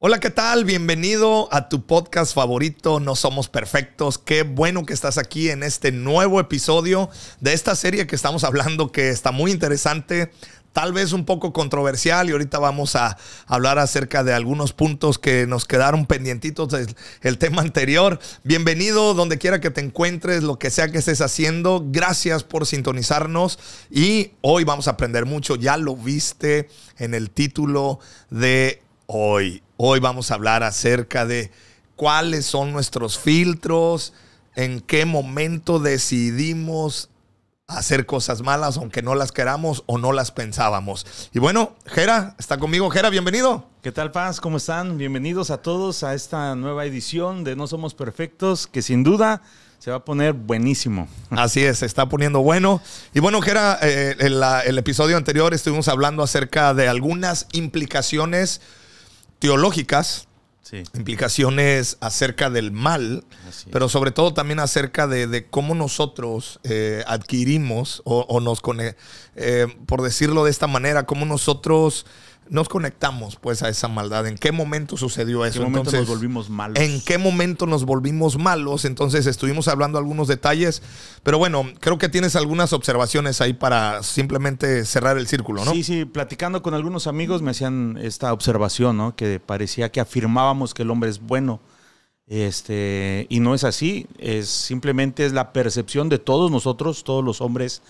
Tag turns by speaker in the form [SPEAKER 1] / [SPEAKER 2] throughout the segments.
[SPEAKER 1] Hola, ¿qué tal? Bienvenido a tu podcast favorito, No Somos Perfectos. Qué bueno que estás aquí en este nuevo episodio de esta serie que estamos hablando, que está muy interesante, tal vez un poco controversial, y ahorita vamos a hablar acerca de algunos puntos que nos quedaron pendientitos del tema anterior. Bienvenido donde quiera que te encuentres, lo que sea que estés haciendo. Gracias por sintonizarnos y hoy vamos a aprender mucho. Ya lo viste en el título de hoy. Hoy vamos a hablar acerca de cuáles son nuestros filtros, en qué momento decidimos hacer cosas malas, aunque no las queramos o no las pensábamos. Y bueno, Jera, está conmigo. Jera, bienvenido.
[SPEAKER 2] ¿Qué tal, Paz? ¿Cómo están? Bienvenidos a todos a esta nueva edición de No Somos Perfectos, que sin duda se va a poner buenísimo.
[SPEAKER 1] Así es, se está poniendo bueno. Y bueno, Jera, el episodio anterior estuvimos hablando acerca de algunas implicaciones teológicas, sí, implicaciones acerca del mal, pero sobre todo también acerca de cómo nosotros adquirimos o nos por decirlo de esta manera, cómo nosotros nos conectamos pues a esa maldad. ¿En qué momento sucedió eso?
[SPEAKER 2] ¿En qué momento nos volvimos malos?
[SPEAKER 1] ¿En qué momento nos volvimos malos? Entonces estuvimos hablando algunos detalles, pero bueno, creo que tienes algunas observaciones ahí para simplemente cerrar el círculo, ¿no?
[SPEAKER 2] Sí, platicando con algunos amigos me hacían esta observación, ¿no? Que parecía que afirmábamos que el hombre es bueno, y no es así. Simplemente es la percepción de todos nosotros, todos los hombres.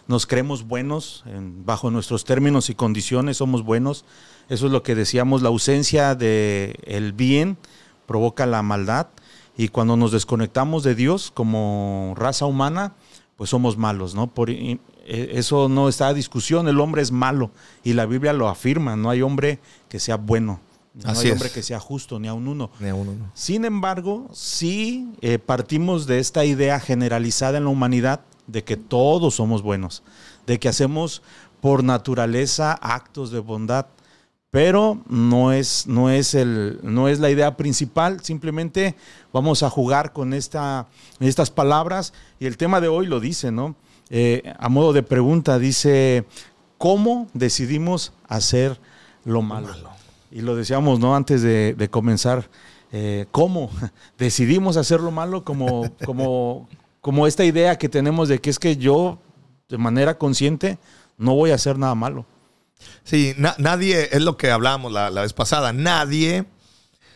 [SPEAKER 2] Nos creemos buenos, bajo nuestros términos y condiciones somos buenos. Eso es lo que decíamos, la ausencia del bien provoca la maldad. Y cuando nos desconectamos de Dios como raza humana, pues somos malos, ¿no? Eso no está a discusión, el hombre es malo. Y la Biblia lo afirma, no hay hombre que sea bueno. No hay hombre que sea justo, ni aun uno.
[SPEAKER 1] Ni aun uno.
[SPEAKER 2] Sin embargo, sí partimos de esta idea generalizada en la humanidad de que todos somos buenos, de que hacemos por naturaleza actos de bondad, pero no es la idea principal. Simplemente vamos a jugar con estas palabras, y el tema de hoy lo dice, ¿no? A modo de pregunta dice, ¿cómo decidimos hacer lo malo? Y lo decíamos, ¿no? Antes de comenzar, ¿cómo decidimos hacer lo malo? Como esta idea que tenemos de que es que yo, de manera consciente, no voy a hacer nada malo.
[SPEAKER 1] Sí, nadie, es lo que hablábamos la vez pasada, nadie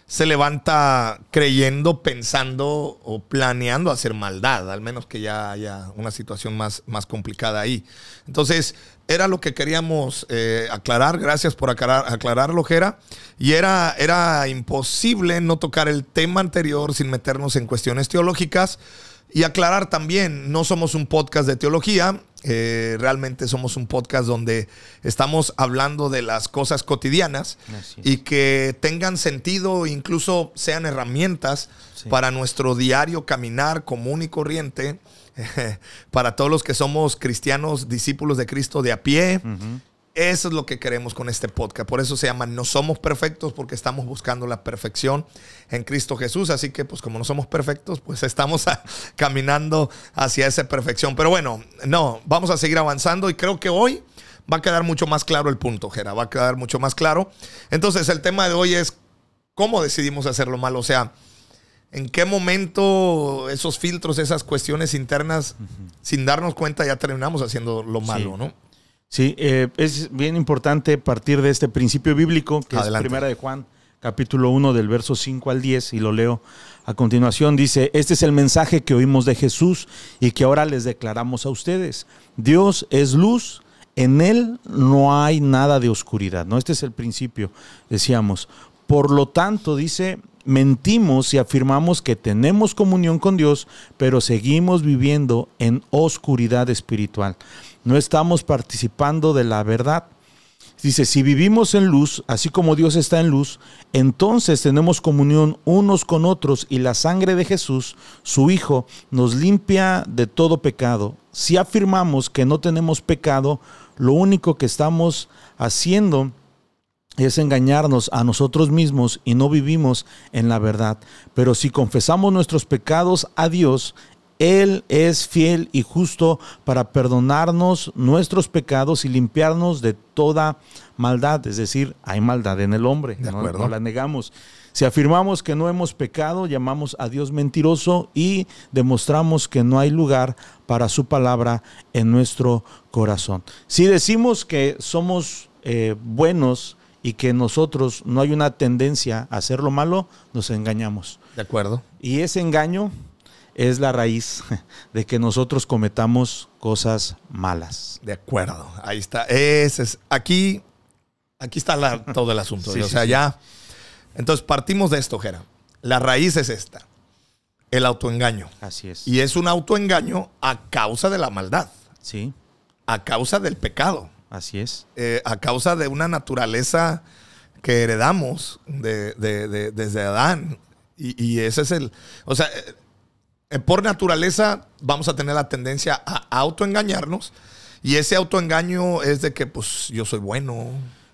[SPEAKER 1] se levanta creyendo, pensando o planeando hacer maldad, al menos que ya haya una situación más complicada ahí. Entonces, era lo que queríamos aclarar. Gracias por aclararlo, Jera. Y era imposible no tocar el tema anterior sin meternos en cuestiones teológicas. Y aclarar también, no somos un podcast de teología, realmente somos un podcast donde estamos hablando de las cosas cotidianas y que tengan sentido, incluso sean herramientas para nuestro diario caminar común y corriente, para todos los que somos cristianos, discípulos de Cristo de a pie. Eso es lo que queremos con este podcast. Por eso se llama No Somos Perfectos, porque estamos buscando la perfección en Cristo Jesús. Así que, pues, como no somos perfectos, pues estamos caminando hacia esa perfección. Pero bueno, vamos a seguir avanzando, y creo que hoy va a quedar mucho más claro el punto, Jera. Va a quedar mucho más claro. Entonces, el tema de hoy es cómo decidimos hacer lo malo. O sea, en qué momento esos filtros, esas cuestiones internas, sin darnos cuenta, ya terminamos haciendo lo malo, ¿no?
[SPEAKER 2] Sí, es bien importante partir de este principio bíblico, que Adelante. Es 1 de Juan, capítulo 1, del verso 5 al 10, y lo leo a continuación. Dice, este es el mensaje que oímos de Jesús y que ahora les declaramos a ustedes. Dios es luz, en Él no hay nada de oscuridad, ¿no? Este es el principio, decíamos. Por lo tanto, dice, mentimos si afirmamos que tenemos comunión con Dios, pero seguimos viviendo en oscuridad espiritual. No estamos participando de la verdad. Dice, si vivimos en luz, así como Dios está en luz, entonces tenemos comunión unos con otros, y la sangre de Jesús, su Hijo, nos limpia de todo pecado. Si afirmamos que no tenemos pecado, lo único que estamos haciendo es engañarnos a nosotros mismos y no vivimos en la verdad. Pero si confesamos nuestros pecados a Dios, Él es fiel y justo para perdonarnos nuestros pecados y limpiarnos de toda maldad. Es decir, hay maldad en el hombre, no la negamos. Si afirmamos que no hemos pecado, llamamos a Dios mentiroso y demostramos que no hay lugar para su palabra en nuestro corazón. Si decimos que somos buenos y que nosotros no hay una tendencia a hacer lo malo, nos engañamos. De acuerdo. Y ese engaño es la raíz de que nosotros cometamos cosas malas.
[SPEAKER 1] De acuerdo. Ahí está. Aquí está todo el asunto.
[SPEAKER 2] Sí,
[SPEAKER 1] o sea, ya. Entonces partimos de esto, Gera. La raíz es esta. El autoengaño.
[SPEAKER 2] Así es.
[SPEAKER 1] Y es un autoengaño a causa de la maldad.
[SPEAKER 2] Sí.
[SPEAKER 1] A causa del pecado.
[SPEAKER 2] Así es.
[SPEAKER 1] A causa de una naturaleza que heredamos desde Adán. Y ese es el... O sea, por naturaleza vamos a tener la tendencia a autoengañarnos. Y ese autoengaño es de que, pues, yo soy bueno.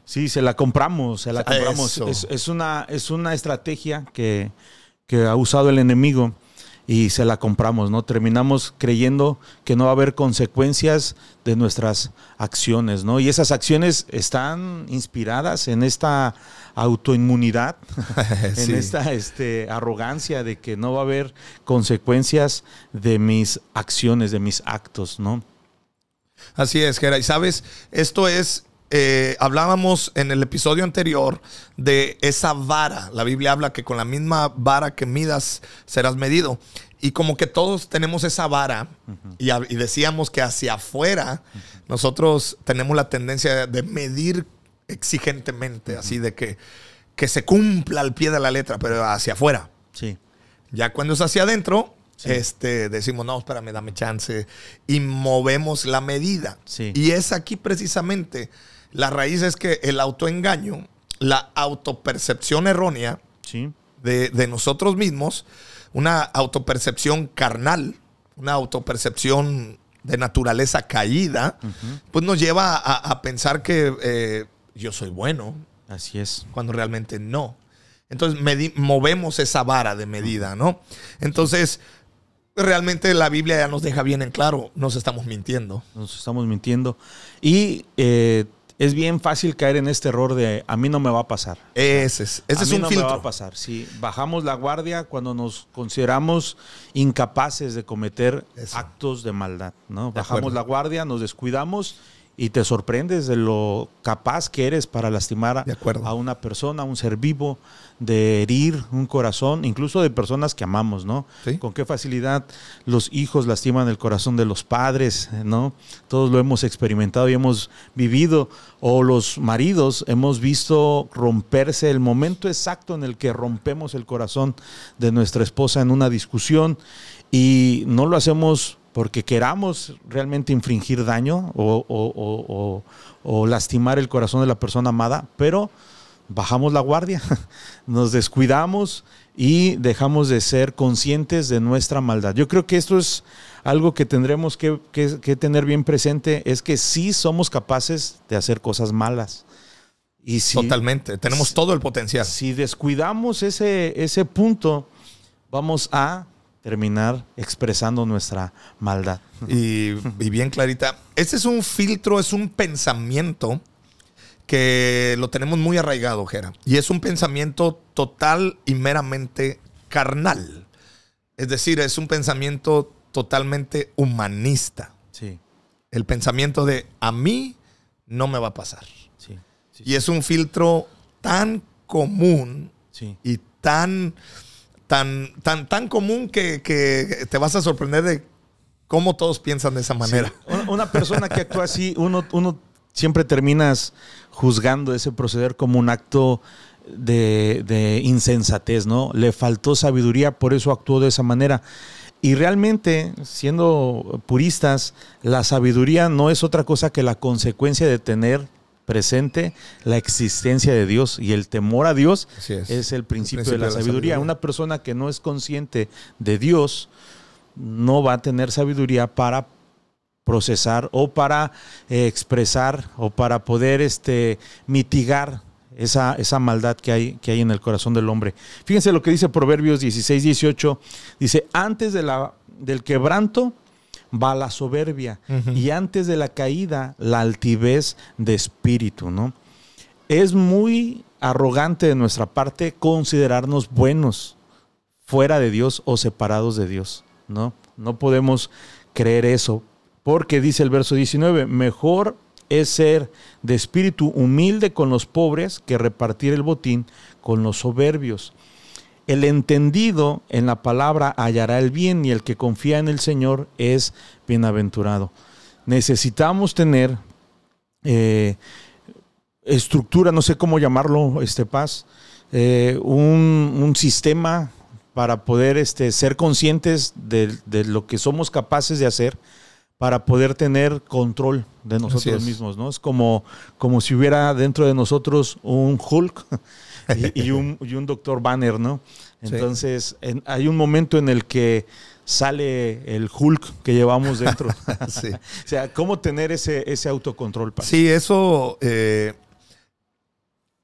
[SPEAKER 2] Sí, se la compramos. Es una estrategia que ha usado el enemigo y se la compramos, ¿no? Terminamos creyendo que no va a haber consecuencias de nuestras acciones, ¿no? Y esas acciones están inspiradas en esta autoinmunidad, sí. En esta arrogancia de que no va a haber consecuencias de mis acciones, de mis actos, ¿no?
[SPEAKER 1] Así es, Gera. Y sabes, esto es... hablábamos en el episodio anterior de esa vara. La Biblia habla que con la misma vara que midas serás medido. Y como que todos tenemos esa vara, y decíamos que hacia afuera nosotros tenemos la tendencia de medir exigentemente, así de que se cumpla al pie de la letra, pero hacia afuera.
[SPEAKER 2] Sí.
[SPEAKER 1] Ya cuando es hacia adentro, sí, decimos, no, espérame, dame chance, y movemos la medida.
[SPEAKER 2] Sí.
[SPEAKER 1] Y es aquí precisamente la raíz, es que el autoengaño, la autopercepción errónea,
[SPEAKER 2] sí,
[SPEAKER 1] de nosotros mismos, una autopercepción carnal, una autopercepción de naturaleza caída, pues nos lleva a pensar que yo soy bueno.
[SPEAKER 2] Así es.
[SPEAKER 1] Cuando realmente no. Entonces movemos esa vara de medida, ¿no? Entonces, realmente la Biblia ya nos deja bien en claro, nos estamos mintiendo.
[SPEAKER 2] Nos estamos mintiendo. Y es bien fácil caer en este error de a mí no me va a pasar.
[SPEAKER 1] Ese es un filtro. A mí no me
[SPEAKER 2] va a pasar. Si bajamos la guardia cuando nos consideramos incapaces de cometer actos de maldad, ¿no? Bajamos la guardia, nos descuidamos y te sorprendes de lo capaz que eres para lastimar a una persona, a un ser vivo, de herir un corazón, incluso de personas que amamos, ¿no? ¿Sí? Con qué facilidad los hijos lastiman el corazón de los padres, ¿no? Todos lo hemos experimentado y hemos vivido. O los maridos hemos visto romperse el momento exacto en el que rompemos el corazón de nuestra esposa en una discusión, y no lo hacemos porque queramos realmente infringir daño o lastimar el corazón de la persona amada, pero bajamos la guardia, nos descuidamos y dejamos de ser conscientes de nuestra maldad. Yo creo que esto es algo que tendremos que tener bien presente, es que sí somos capaces de hacer cosas malas. Y
[SPEAKER 1] totalmente, tenemos todo el potencial.
[SPEAKER 2] Si descuidamos ese punto, vamos a terminar expresando nuestra maldad.
[SPEAKER 1] Y bien clarita. Este es un filtro, es un pensamiento que lo tenemos muy arraigado, Gera. Y es un pensamiento total y meramente carnal. Es decir, es un pensamiento totalmente humanista.
[SPEAKER 2] Sí.
[SPEAKER 1] El pensamiento de a mí no me va a pasar.
[SPEAKER 2] Sí. Sí.
[SPEAKER 1] Y es un filtro tan común, sí, y tan común que te vas a sorprender de cómo todos piensan de esa manera.
[SPEAKER 2] Sí. Una persona que actúa así, uno siempre terminas juzgando ese proceder como un acto de insensatez, ¿no? Le faltó sabiduría, por eso actuó de esa manera. Y realmente, siendo puristas, la sabiduría no es otra cosa que la consecuencia de tener presente la existencia de Dios, y el temor a Dios es el principio de la sabiduría. Una persona que no es consciente de Dios no va a tener sabiduría para procesar o para expresar o para poder mitigar esa maldad que hay en el corazón del hombre. Fíjense lo que dice Proverbios 16:18. Dice: antes de la del quebranto va la soberbia, y antes de la caída, la altivez de espíritu, ¿no? Es muy arrogante de nuestra parte considerarnos buenos fuera de Dios o separados de Dios, ¿no? No podemos creer eso, porque dice el verso 19, mejor es ser de espíritu humilde con los pobres que repartir el botín con los soberbios. El entendido en la palabra hallará el bien, y el que confía en el Señor es bienaventurado. Necesitamos tener estructura, no sé cómo llamarlo, Paz, un sistema para poder ser conscientes de lo que somos capaces de hacer, para poder tener control de nosotros mismos, ¿no? Es como si hubiera dentro de nosotros un Hulk y un Dr. Banner, ¿no? Entonces, hay un momento en el que sale el Hulk que llevamos dentro. Sí. O sea, ¿cómo tener ese autocontrol? Padre?
[SPEAKER 1] Sí, eso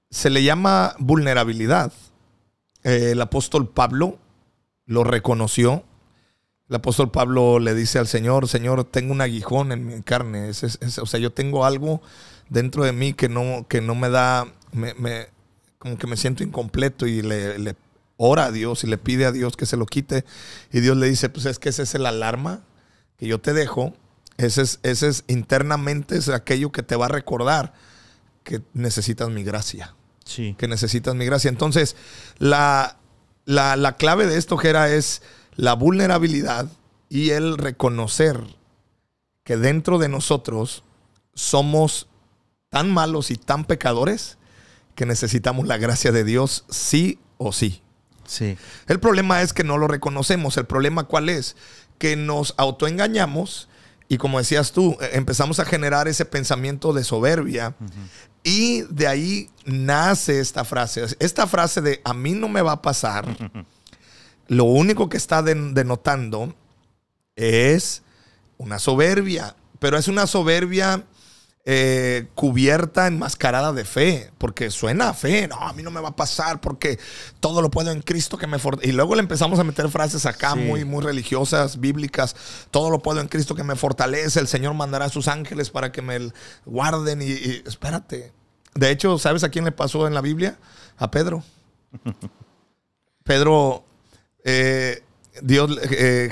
[SPEAKER 1] se le llama vulnerabilidad. El apóstol Pablo lo reconoció. El apóstol Pablo le dice al Señor, Señor, tengo un aguijón en mi carne. O sea, yo tengo algo dentro de mí que no me da, como que me siento incompleto, y le ora a Dios y le pide a Dios que se lo quite. Y Dios le dice, pues es que ese es el alarma que yo te dejo. Ese es internamente, es aquello que te va a recordar que necesitas mi gracia.
[SPEAKER 2] Sí.
[SPEAKER 1] Que necesitas mi gracia. Entonces, la clave de esto, Jera, es la vulnerabilidad y el reconocer que dentro de nosotros somos tan malos y tan pecadores que necesitamos la gracia de Dios sí o sí.
[SPEAKER 2] Sí.
[SPEAKER 1] El problema es que no lo reconocemos. ¿El problema cuál es? Que nos autoengañamos y, como decías tú, empezamos a generar ese pensamiento de soberbia. Y de ahí nace esta frase. Esta frase de a mí no me va a pasar. Lo único que está denotando es una soberbia, pero es una soberbia cubierta, enmascarada de fe, porque suena a fe. No, a mí no me va a pasar porque todo lo puedo en Cristo que me fortalece. Y luego le empezamos a meter frases acá muy religiosas, bíblicas. Todo lo puedo en Cristo que me fortalece. El Señor mandará a sus ángeles para que me guarden. Y espérate. De hecho, ¿sabes a quién le pasó en la Biblia? A Pedro. Pedro...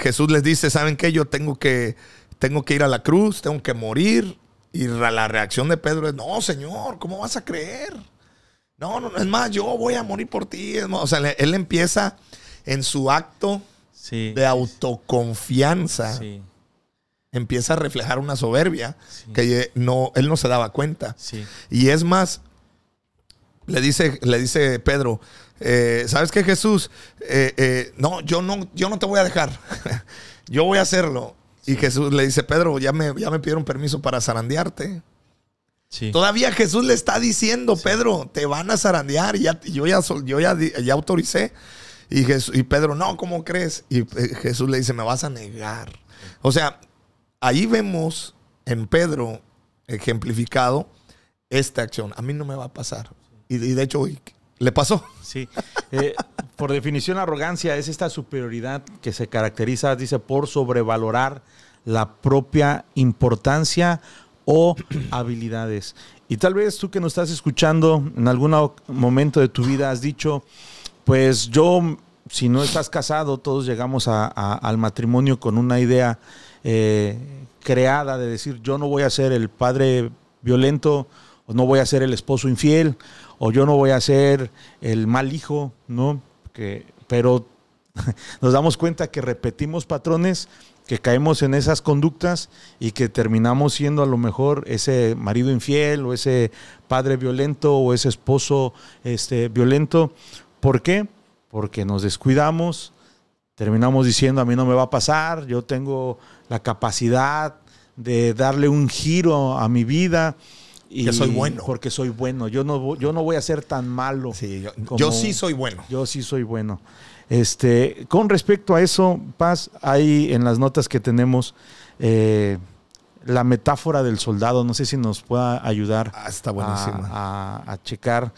[SPEAKER 1] Jesús les dice, ¿saben qué? Yo tengo que ir a la cruz, tengo que morir. Y la reacción de Pedro es, no, Señor, ¿cómo vas a creer? No, es más, yo voy a morir por ti. O sea, él empieza en su acto de autoconfianza.
[SPEAKER 2] Sí.
[SPEAKER 1] Empieza a reflejar una soberbia que él no se daba cuenta.
[SPEAKER 2] Sí.
[SPEAKER 1] Y es más, le dice Pedro, ¿sabes qué, Jesús? No, yo no te voy a dejar. Yo voy a hacerlo. Y Jesús le dice, Pedro, ya me pidieron permiso para zarandearte.
[SPEAKER 2] Sí.
[SPEAKER 1] Todavía Jesús le está diciendo, Pedro, te van a zarandear. Yo ya autoricé. Y Pedro, no, ¿cómo crees? Y Jesús le dice, me vas a negar. O sea, ahí vemos en Pedro ejemplificado esta acción. A mí no me va a pasar. Y de hecho, le pasó.
[SPEAKER 2] Sí. Por definición, arrogancia es esta superioridad que se caracteriza, dice, por sobrevalorar la propia importancia o habilidades. Y tal vez tú que nos estás escuchando en algún momento de tu vida has dicho, pues yo, si no estás casado, todos llegamos al matrimonio con una idea creada de decir, yo no voy a ser el padre violento, o no voy a ser el esposo infiel, o yo no voy a ser el mal hijo, ¿no? Pero nos damos cuenta que repetimos patrones, que caemos en esas conductas y que terminamos siendo a lo mejor ese marido infiel o ese padre violento o ese esposo violento. ¿Por qué? Porque nos descuidamos, terminamos diciendo a mí no me va a pasar, yo tengo la capacidad de darle un giro a mi vida. Y
[SPEAKER 1] que soy bueno.
[SPEAKER 2] Porque soy bueno. Yo no voy a ser tan malo.
[SPEAKER 1] Sí, yo sí soy bueno.
[SPEAKER 2] Yo sí soy bueno. Con respecto a eso, Paz, hay en las notas que tenemos la metáfora del soldado. No sé si nos pueda ayudar
[SPEAKER 1] está buenísima.
[SPEAKER 2] A checar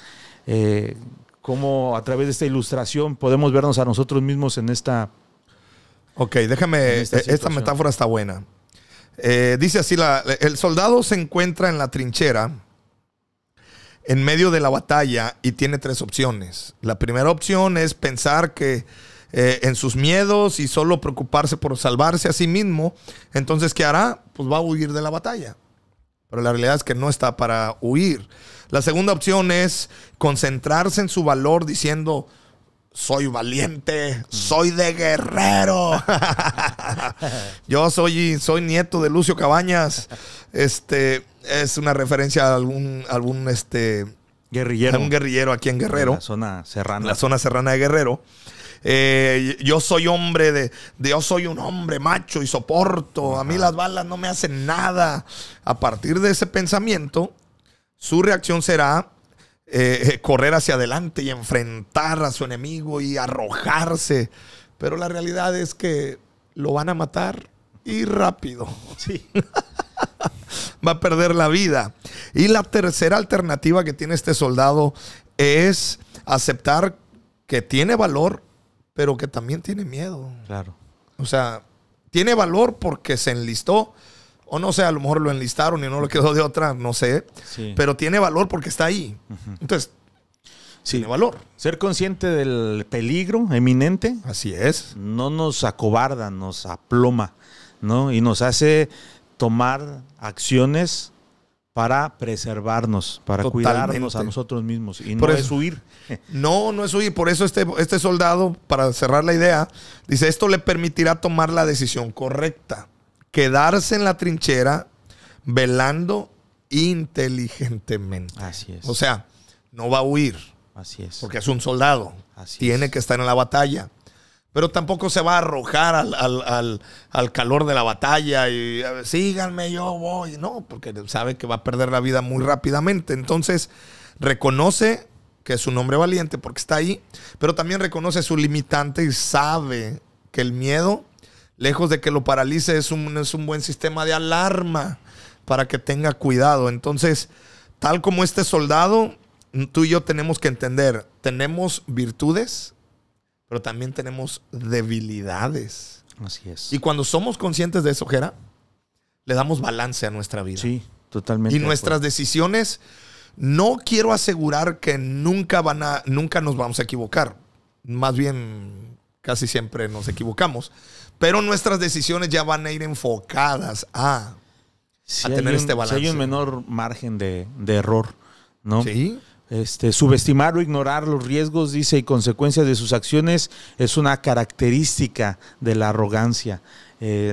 [SPEAKER 2] cómo a través de esta ilustración podemos vernos a nosotros mismos en esta
[SPEAKER 1] Ok, déjame, esta metáfora está buena. Dice así, el soldado se encuentra en la trinchera, en medio de la batalla, y tiene 3 opciones. La primera opción es pensar que en sus miedos y solo preocuparse por salvarse a sí mismo. Entonces, ¿qué hará? Pues va a huir de la batalla. Pero la realidad es que no está para huir. La segunda opción es concentrarse en su valor diciendo: soy valiente, soy de guerrero. Yo soy nieto de Lucio Cabañas. Es una referencia a algún
[SPEAKER 2] guerrillero.
[SPEAKER 1] A un guerrillero aquí en Guerrero.
[SPEAKER 2] La zona serrana.
[SPEAKER 1] La zona serrana de Guerrero. Yo soy yo soy un hombre macho y soporto. A mí las balas no me hacen nada. A partir de ese pensamiento, su reacción será correr hacia adelante y enfrentar a su enemigo y arrojarse. Pero la realidad es que lo van a matar y rápido.
[SPEAKER 2] Sí.
[SPEAKER 1] Va a perder la vida. Y la tercera alternativa que tiene este soldado es aceptar que tiene valor, pero que también tiene miedo.
[SPEAKER 2] Claro.
[SPEAKER 1] O sea, tiene valor porque se enlistó. O no sé, a lo mejor lo enlistaron y no le quedó de otra, no sé.
[SPEAKER 2] Sí.
[SPEAKER 1] Pero tiene valor porque está ahí. Entonces, tiene valor.
[SPEAKER 2] Ser consciente del peligro eminente.
[SPEAKER 1] Así es.
[SPEAKER 2] No nos acobarda, nos aploma, ¿no? Y nos hace tomar acciones para preservarnos, para cuidarnos a nosotros mismos. Y no es huir.
[SPEAKER 1] No es huir. Por eso este soldado, para cerrar la idea, dice: esto le permitirá tomar la decisión correcta. Quedarse en la trinchera velando inteligentemente.
[SPEAKER 2] Así es.
[SPEAKER 1] O sea, no va a huir.
[SPEAKER 2] Así es.
[SPEAKER 1] Porque es un soldado. Tiene que estar en la batalla. Pero tampoco se va a arrojar al calor de la batalla y síganme, yo voy. No, porque sabe que va a perder la vida muy rápidamente. Entonces, reconoce que es un hombre valiente porque está ahí, pero también reconoce su limitante y sabe que el miedo, lejos de que lo paralice, es un buen sistema de alarma para que tenga cuidado. Entonces, tal como este soldado, tú y yo tenemos que entender, tenemos virtudes, pero también tenemos debilidades.
[SPEAKER 2] Así es.
[SPEAKER 1] Y cuando somos conscientes de eso, Jera, le damos balance a nuestra vida.
[SPEAKER 2] Sí, totalmente.
[SPEAKER 1] Y nuestras decisiones, no quiero asegurar que nunca nos vamos a equivocar. Más bien, casi siempre nos equivocamos. Pero nuestras decisiones ya van a ir enfocadas a tener este balance.
[SPEAKER 2] Si hay un menor margen de error, ¿no?
[SPEAKER 1] Sí.
[SPEAKER 2] Subestimar o ignorar los riesgos, dice, y consecuencias de sus acciones es una característica de la arrogancia,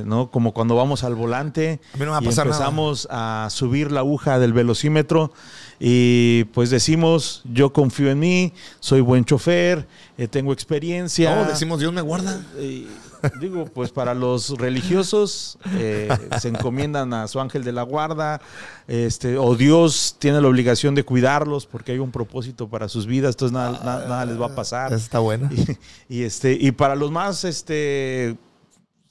[SPEAKER 2] ¿no? Como cuando vamos al volante
[SPEAKER 1] y
[SPEAKER 2] empezamos a subir la aguja del velocímetro y pues decimos: yo confío en mí, soy buen chofer, tengo experiencia.
[SPEAKER 1] No, decimos: Dios me guarda.
[SPEAKER 2] Digo, pues para los religiosos se encomiendan a su ángel de la guarda, o Dios tiene la obligación de cuidarlos porque hay un propósito para sus vidas, entonces nada les va a pasar.
[SPEAKER 1] Está bueno.
[SPEAKER 2] Y para los más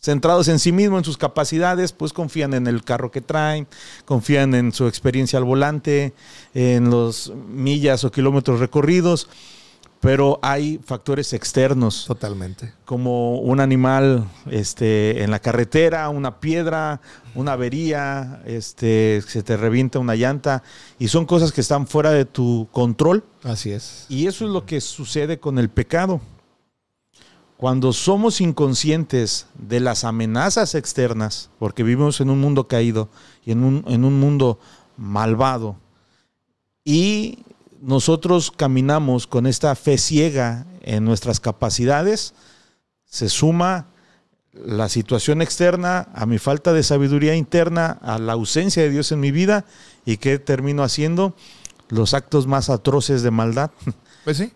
[SPEAKER 2] centrados en sí mismos, en sus capacidades, pues confían en el carro que traen, confían en su experiencia al volante, en los millas o kilómetros recorridos. Pero hay factores externos.
[SPEAKER 1] Totalmente.
[SPEAKER 2] Como un animal en la carretera, una piedra, una avería, se te revienta una llanta. Y son cosas que están fuera de tu control.
[SPEAKER 1] Así es.
[SPEAKER 2] Y eso es lo que sucede con el pecado. Cuando somos inconscientes de las amenazas externas, porque vivimos en un mundo caído y en un mundo malvado, y nosotros caminamos con esta fe ciega en nuestras capacidades, se suma la situación externa a mi falta de sabiduría interna, a la ausencia de Dios en mi vida, y ¿qué termino haciendo? Los actos más atroces de maldad.
[SPEAKER 1] Pues sí.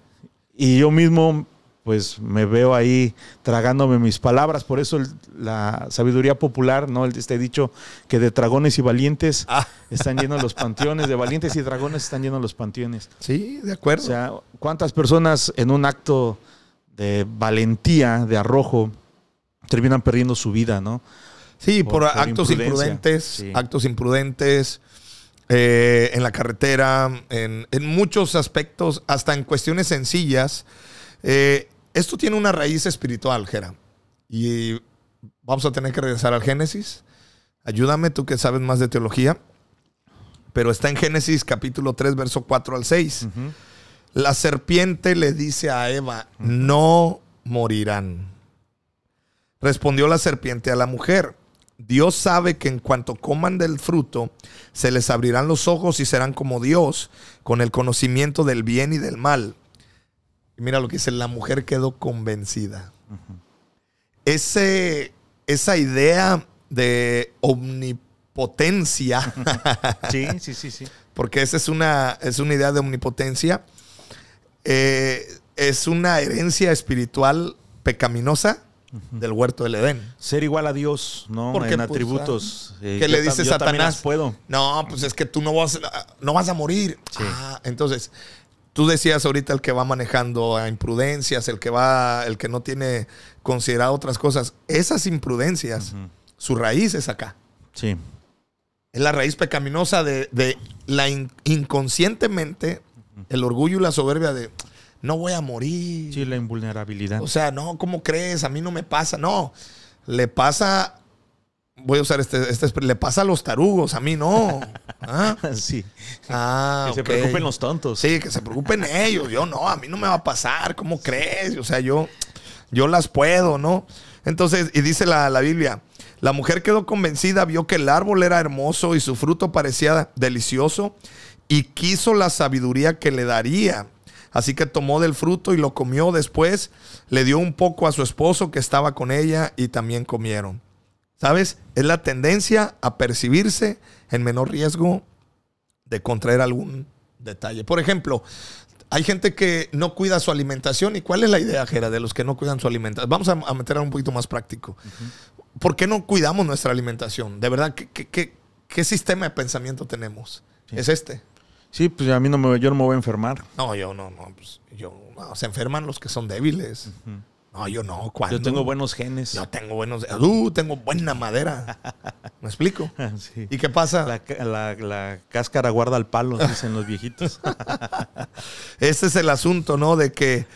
[SPEAKER 2] Y yo mismo pues me veo ahí tragándome mis palabras. Por eso la sabiduría popular, ¿no? Este dicho que de dragones y valientes están llenos los panteones, de valientes y dragones están llenos los panteones.
[SPEAKER 1] Sí, de acuerdo.
[SPEAKER 2] O sea, ¿cuántas personas en un acto de valentía, de arrojo, terminan perdiendo su vida, ¿no?
[SPEAKER 1] Sí, por actos imprudentes, sí. Actos imprudentes en la carretera, en muchos aspectos, hasta en cuestiones sencillas. Esto tiene una raíz espiritual, Jera. Y vamos a tener que regresar al Génesis. Ayúdame, tú que sabes más de teología. Pero está en Génesis capítulo 3, verso 4 al 6. La serpiente le dice a Eva, no morirán. Respondió la serpiente a la mujer, Dios sabe que en cuanto coman del fruto, se les abrirán los ojos y serán como Dios, con el conocimiento del bien y del mal. Y mira lo que dice, la mujer quedó convencida. Esa idea de omnipotencia,
[SPEAKER 2] sí.
[SPEAKER 1] porque esa es una idea de omnipotencia, es una herencia espiritual pecaminosa del huerto del Edén.
[SPEAKER 2] Ser igual a Dios, ¿no?
[SPEAKER 1] Porque,
[SPEAKER 2] en atributos.
[SPEAKER 1] ¿Qué le dice Satanás?
[SPEAKER 2] Puedo.
[SPEAKER 1] No, pues es que tú no vas a morir.
[SPEAKER 2] Sí.
[SPEAKER 1] Entonces, tú decías ahorita el que va manejando a imprudencias, el que no tiene considerado otras cosas. Esas imprudencias, su raíz es acá.
[SPEAKER 2] Sí.
[SPEAKER 1] Es la raíz pecaminosa de la inconscientemente, el orgullo y la soberbia de no voy a morir.
[SPEAKER 2] Sí, la invulnerabilidad.
[SPEAKER 1] O sea, no, ¿cómo crees? A mí no me pasa. No, le pasa, voy a usar le pasa a los tarugos, a mí no.
[SPEAKER 2] Sí.
[SPEAKER 1] Que
[SPEAKER 2] se preocupen los tontos.
[SPEAKER 1] Sí, que se preocupen ellos. Yo no, a mí no me va a pasar. ¿Cómo crees? O sea, yo las puedo, ¿no? Entonces, y dice la Biblia, la mujer quedó convencida, vio que el árbol era hermoso y su fruto parecía delicioso y quiso la sabiduría que le daría. Así que tomó del fruto y lo comió. Después le dio un poco a su esposo que estaba con ella y también comieron. ¿Sabes? Es la tendencia a percibirse en menor riesgo de contraer algún detalle. Por ejemplo, hay gente que no cuida su alimentación. ¿Y cuál es la idea, Jera, de los que no cuidan su alimentación? Vamos a meter a un poquito más práctico. ¿Por qué no cuidamos nuestra alimentación? De verdad, ¿qué sistema de pensamiento tenemos? Sí. ¿Es este?
[SPEAKER 2] Sí, pues a mí yo no me voy a enfermar.
[SPEAKER 1] No, yo no. Pues se enferman los que son débiles. No, yo no. ¿Cuándo?
[SPEAKER 2] Yo tengo buenos genes.
[SPEAKER 1] Yo tengo tengo buena madera. ¿Me explico?
[SPEAKER 2] Sí.
[SPEAKER 1] ¿Y qué pasa?
[SPEAKER 2] La cáscara guarda el palo, dicen los viejitos.
[SPEAKER 1] Ese es el asunto, ¿no? De que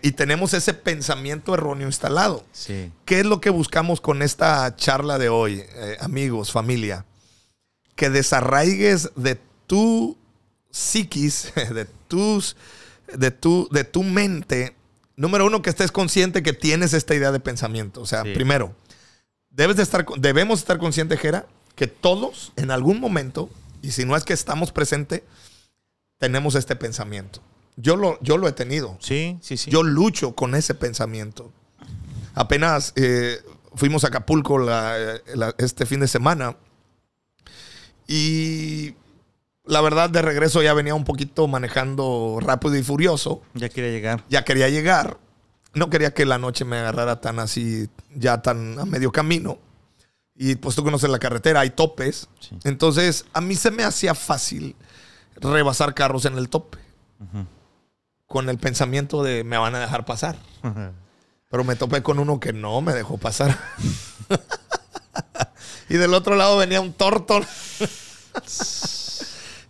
[SPEAKER 1] y tenemos ese pensamiento erróneo instalado.
[SPEAKER 2] Sí.
[SPEAKER 1] ¿Qué es lo que buscamos con esta charla de hoy, amigos, familia? Que desarraigues de tu psiquis, de tu mente. Número uno, que estés consciente que tienes esta idea de pensamiento. O sea, sí. Primero, debemos estar conscientes, Jera, que todos en algún momento, y si no es que estamos presentes, tenemos este pensamiento. Yo lo he tenido.
[SPEAKER 2] Sí.
[SPEAKER 1] Yo lucho con ese pensamiento. Apenas fuimos a Acapulco este fin de semana y la verdad, de regreso ya venía un poquito manejando rápido y furioso.
[SPEAKER 2] Ya quería
[SPEAKER 1] llegar. No quería que la noche me agarrara tan así, ya tan a medio camino. Y pues tú conoces la carretera, hay topes. Sí. Entonces, a mí se me hacía fácil rebasar carros en el tope. Con el pensamiento de me van a dejar pasar. Pero me topé con uno que no me dejó pasar. Y del otro lado venía un Torton.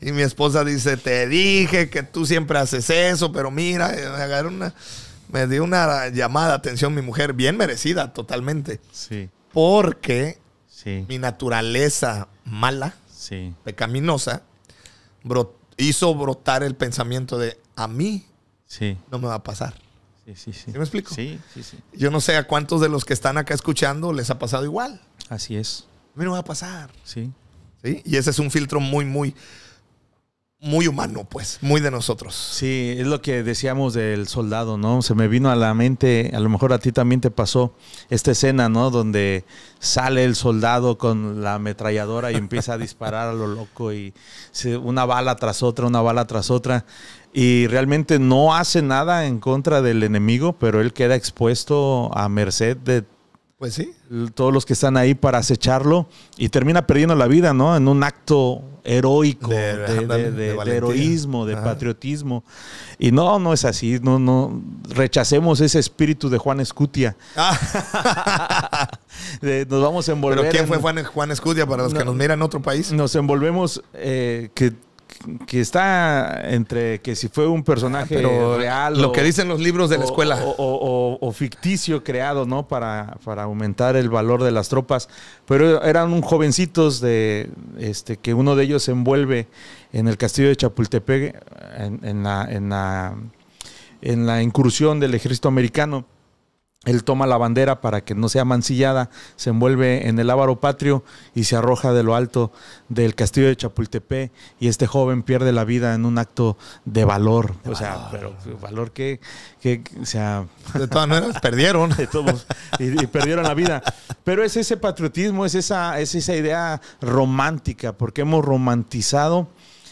[SPEAKER 1] Y mi esposa dice, te dije que tú siempre haces eso, pero mira, me dio una llamada de atención mi mujer, bien merecida totalmente.
[SPEAKER 2] Sí.
[SPEAKER 1] Porque mi naturaleza mala, pecaminosa, hizo brotar el pensamiento de a mí no me va a pasar.
[SPEAKER 2] ¿Sí
[SPEAKER 1] me explico?
[SPEAKER 2] Sí.
[SPEAKER 1] Yo no sé a cuántos de los que están acá escuchando les ha pasado igual.
[SPEAKER 2] Así es.
[SPEAKER 1] A mí no me va a pasar.
[SPEAKER 2] Sí.
[SPEAKER 1] Y ese es un filtro muy humano, pues, muy de nosotros.
[SPEAKER 2] Sí, es lo que decíamos del soldado, ¿no? Se me vino a la mente, a lo mejor a ti también te pasó esta escena, ¿no? Donde sale el soldado con la ametralladora y empieza a disparar a lo loco y una bala tras otra. Y realmente no hace nada en contra del enemigo, pero él queda expuesto a merced de
[SPEAKER 1] pues sí,
[SPEAKER 2] todos los que están ahí para acecharlo y termina perdiendo la vida, ¿no? En un acto heroico, de heroísmo, de patriotismo. Y no es así. No rechacemos ese espíritu de Juan Escutia. Nos vamos a envolver.
[SPEAKER 1] ¿Pero quién fue Juan Escutia para los que nos miran en otro país?
[SPEAKER 2] Nos envolvemos que que está entre que si fue un personaje real.
[SPEAKER 1] Lo que dicen los libros de la escuela.
[SPEAKER 2] O ficticio creado, ¿no? Para aumentar el valor de las tropas. Pero eran un jovencitos que uno de ellos se envuelve en el castillo de Chapultepec en la incursión del ejército americano. Él toma la bandera para que no sea mancillada, se envuelve en el lábaro patrio y se arroja de lo alto del castillo de Chapultepec, y este joven pierde la vida en un acto de valor. O sea, pero valor que o sea...
[SPEAKER 1] De todas maneras, perdieron.
[SPEAKER 2] De todos, y perdieron la vida. Pero es ese patriotismo, es esa idea romántica, porque hemos romantizado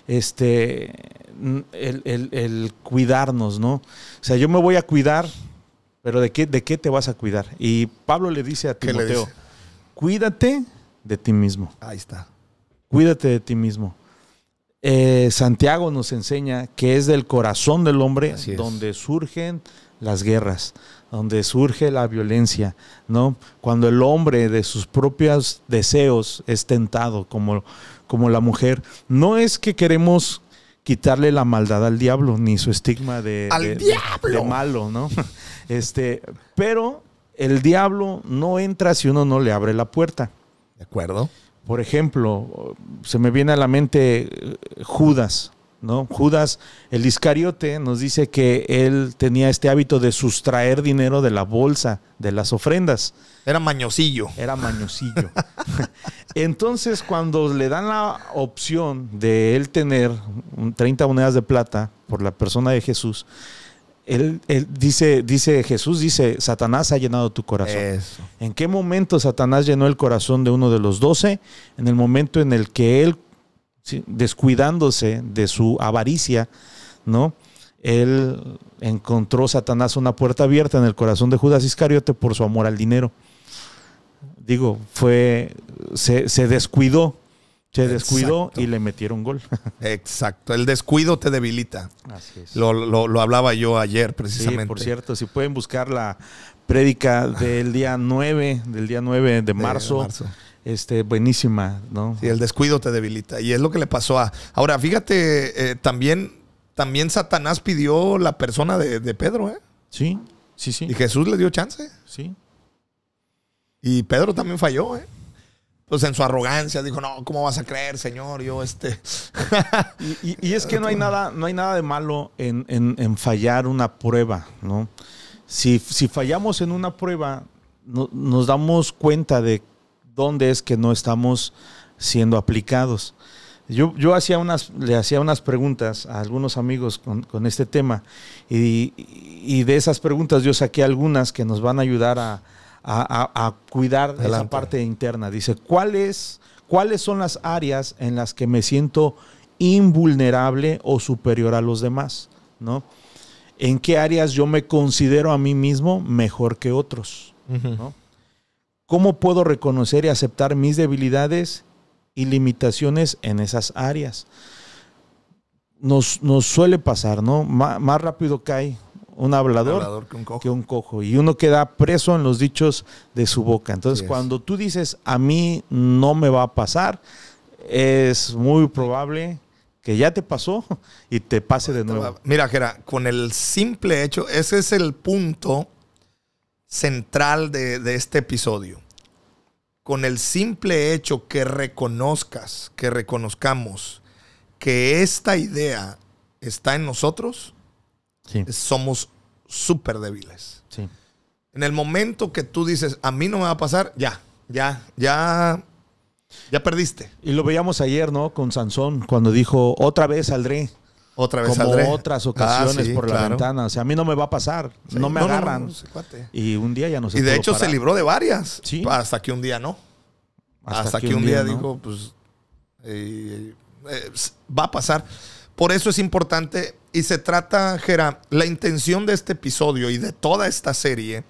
[SPEAKER 2] el cuidarnos, ¿no? O sea, yo me voy a cuidar, pero ¿de qué te vas a cuidar? Y Pablo le dice a Timoteo, cuídate de ti mismo.
[SPEAKER 1] Ahí está.
[SPEAKER 2] Cuídate de ti mismo. Santiago nos enseña que es del corazón del hombre donde surgen las guerras, donde surge la violencia, ¿no? Cuando el hombre de sus propios deseos es tentado, como la mujer. No es que queremos quitarle la maldad al diablo, ni su estigma de malo, ¿no? Pero el diablo no entra si uno no le abre la puerta.
[SPEAKER 1] De acuerdo.
[SPEAKER 2] Por ejemplo, se me viene a la mente Judas, ¿no? Judas, el Iscariote, nos dice que él tenía este hábito de sustraer dinero de la bolsa de las ofrendas.
[SPEAKER 1] Era mañosillo.
[SPEAKER 2] Entonces, cuando le dan la opción de él tener 30 monedas de plata por la persona de Jesús, Jesús dice, Satanás ha llenado tu corazón.
[SPEAKER 1] Eso.
[SPEAKER 2] ¿En qué momento Satanás llenó el corazón de uno de los 12? En el momento en el que él, descuidándose de su avaricia, ¿no? Él encontró, Satanás, una puerta abierta en el corazón de Judas Iscariote por su amor al dinero. Digo, se descuidó. Se descuidó. Exacto. Y le metieron gol.
[SPEAKER 1] Exacto. El descuido te debilita.
[SPEAKER 2] Así es.
[SPEAKER 1] Lo hablaba yo ayer, precisamente.
[SPEAKER 2] Sí, por cierto, si pueden buscar la prédica del día 9 de marzo. Buenísima, ¿no?
[SPEAKER 1] Sí, el descuido te debilita. Y es lo que le pasó a... Ahora, fíjate, también Satanás pidió la persona de Pedro, ¿eh?
[SPEAKER 2] Sí.
[SPEAKER 1] Y Jesús le dio chance.
[SPEAKER 2] Sí.
[SPEAKER 1] Y Pedro también falló, ¿eh? Pues en su arrogancia dijo, no, ¿cómo vas a creer, Señor? Yo
[SPEAKER 2] y es que no hay nada de malo en fallar una prueba, ¿no? Si fallamos en una prueba, nos damos cuenta de dónde es que no estamos siendo aplicados. Yo le hacía unas preguntas a algunos amigos con este tema, y de esas preguntas yo saqué algunas que nos van a ayudar a cuidar esa parte interna. Dice, ¿cuáles son las áreas en las que me siento invulnerable o superior a los demás? ¿No? ¿En qué áreas yo me considero a mí mismo mejor que otros? ¿No? ¿Cómo puedo reconocer y aceptar mis debilidades y limitaciones en esas áreas? Nos suele pasar, ¿no? Más rápido cae un hablador que un cojo. Y uno queda preso en los dichos de su boca. Entonces, cuando tú dices, a mí no me va a pasar, es muy probable que ya te pasó y te pase de nuevo.
[SPEAKER 1] Mira, Jera, con el simple hecho, ese es el punto central de este episodio. Con el simple hecho que reconozcamos que esta idea está en nosotros, sí, somos súper débiles.
[SPEAKER 2] Sí.
[SPEAKER 1] En el momento que tú dices, a mí no me va a pasar, ya perdiste.
[SPEAKER 2] Y lo veíamos ayer, ¿no? Con Sansón, cuando dijo, otra vez saldré.
[SPEAKER 1] Otra vez
[SPEAKER 2] como
[SPEAKER 1] saldré.
[SPEAKER 2] Otras ocasiones por la ventana. O sea, a mí no me va a pasar. Sí. No me agarran. Y un día ya no se
[SPEAKER 1] pudo. Y de hecho se libró de varias.
[SPEAKER 2] Sí.
[SPEAKER 1] Hasta que un día no. Hasta que un día dijo, pues, va a pasar. Por eso es importante, y se trata, Jera, la intención de este episodio y de toda esta serie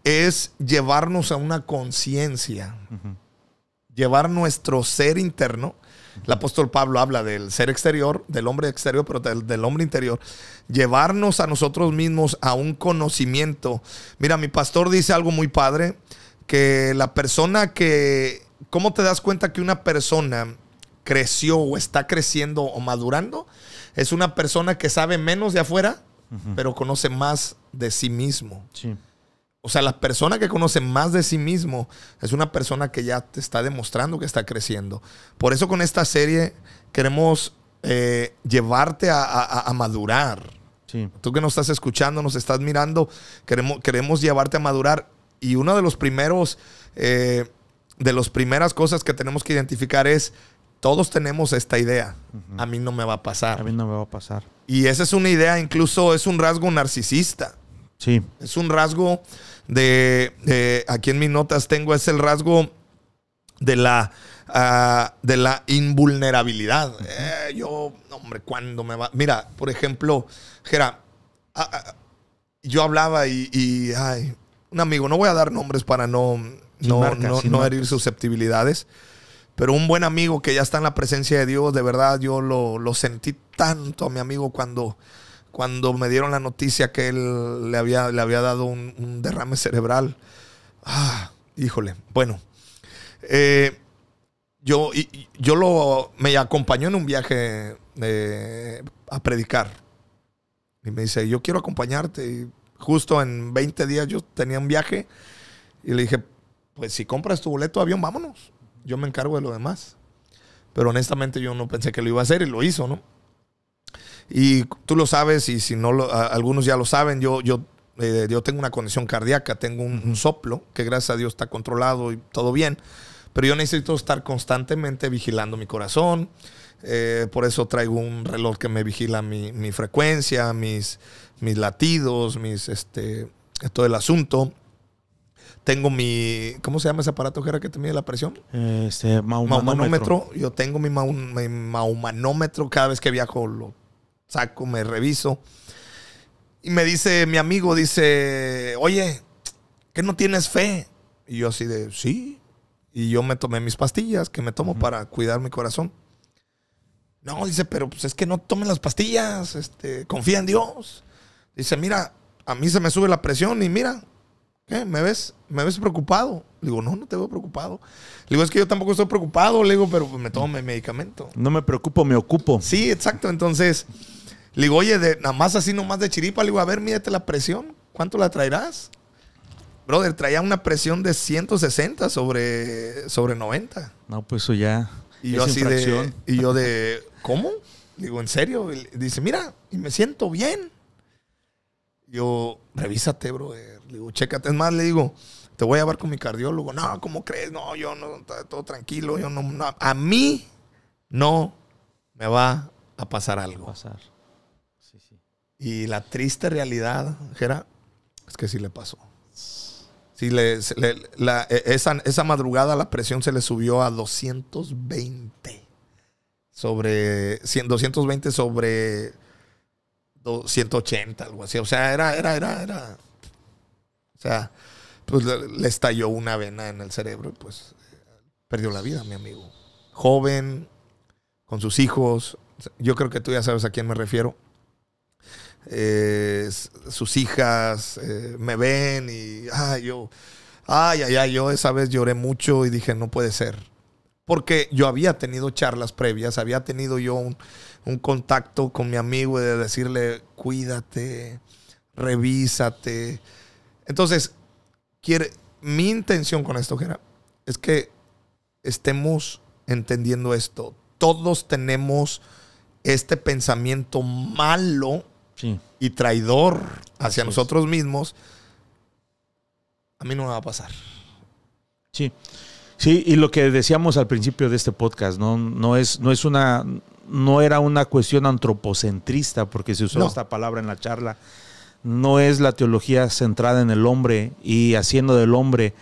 [SPEAKER 1] es llevarnos a una conciencia, llevar nuestro ser interno. El apóstol Pablo habla del ser exterior, del hombre exterior, pero del hombre interior. Llevarnos a nosotros mismos a un conocimiento. Mira, mi pastor dice algo muy padre, que la persona que... ¿Cómo te das cuenta que una persona creció o está creciendo o madurando es una persona que sabe menos de afuera, pero conoce más de sí mismo.
[SPEAKER 2] Sí.
[SPEAKER 1] O sea, la persona que conoce más de sí mismo es una persona que ya te está demostrando que está creciendo. Por eso con esta serie queremos llevarte a madurar.
[SPEAKER 2] Sí.
[SPEAKER 1] Tú que nos estás escuchando, nos estás mirando, queremos llevarte a madurar. Y uno de los primeros, de las primeras cosas que tenemos que identificar es, todos tenemos esta idea. A mí no me va a pasar.
[SPEAKER 2] A mí no me va a pasar.
[SPEAKER 1] Y esa es una idea, incluso es un rasgo narcisista.
[SPEAKER 2] Sí.
[SPEAKER 1] Es un rasgo aquí en mis notas tengo, es el rasgo de la invulnerabilidad. Hombre, ¿cuándo me va? Mira, por ejemplo, Gera, yo hablaba y un amigo, no voy a dar nombres para no herir susceptibilidades, pero un buen amigo que ya está en la presencia de Dios, de verdad, yo lo sentí tanto a mi amigo cuando me dieron la noticia que él le había dado un derrame cerebral. Híjole. Bueno, me acompañó en un viaje a predicar. Y me dice, yo quiero acompañarte. Y justo en 20 días yo tenía un viaje. Y le dije, pues si compras tu boleto de avión, vámonos. Yo me encargo de lo demás. Pero honestamente yo no pensé que lo iba a hacer y lo hizo, ¿no? Y tú lo sabes, y si no, algunos ya lo saben, yo tengo una condición cardíaca, tengo un soplo, que gracias a Dios está controlado y todo bien, pero yo necesito estar constantemente vigilando mi corazón. Por eso traigo un reloj que me vigila mi frecuencia, mis latidos, todo el asunto. Tengo ¿cómo se llama ese aparato que te mide la presión?
[SPEAKER 2] Maumanómetro.
[SPEAKER 1] Yo tengo mi maumanómetro. Cada vez que viajo lo saco, me reviso. Y me dice mi amigo, oye, ¿qué no tienes fe? Y yo así de, sí. Y yo me tomé mis pastillas que me tomo para cuidar mi corazón. No, dice, pero pues es que no tomen las pastillas. Confía en Dios. Dice, mira, a mí se me sube la presión y mira, ¿qué? ¿Me ves preocupado? Le digo, no te veo preocupado. Le digo, es que yo tampoco estoy preocupado. Le digo, pero pues me tomo mi medicamento.
[SPEAKER 2] No me preocupo, me ocupo.
[SPEAKER 1] Sí, exacto. Entonces, le digo, oye, nada más así, nomás de chiripa. Le digo, a ver, mídete la presión. ¿Cuánto la traerás? Brother, traía una presión de 160 sobre 90.
[SPEAKER 2] No, pues eso ya.
[SPEAKER 1] Y yo así ¿cómo? Digo, ¿en serio? Y dice, mira, y me siento bien. Yo, revísate, brother. Le digo, chécate. Es más, le digo, te voy a llevar con mi cardiólogo. No, ¿cómo crees? No, yo no, todo tranquilo. Yo no, a mí no me va a pasar algo.
[SPEAKER 2] Sí.
[SPEAKER 1] Y la triste realidad, Gera, es que sí le pasó. Sí, esa madrugada la presión se le subió a 220 sobre 180, algo así. O sea, era. O sea, pues le estalló una vena en el cerebro y pues perdió la vida, mi amigo. Joven, con sus hijos. Yo creo que tú ya sabes a quién me refiero. Sus hijas me ven y yo esa vez lloré mucho y dije, no puede ser. Porque yo había tenido charlas previas, había tenido yo un contacto con mi amigo de decirle, cuídate, revísate. Entonces, mi intención con esto, Gera, es que estemos entendiendo esto. Todos tenemos este pensamiento malo y traidor hacia nosotros mismos. A mí no me va a pasar.
[SPEAKER 2] Sí, y lo que decíamos al principio de este podcast, no era una cuestión antropocentrista, porque se usó esta palabra en la charla. No es la teología centrada en el hombre y haciendo del hombre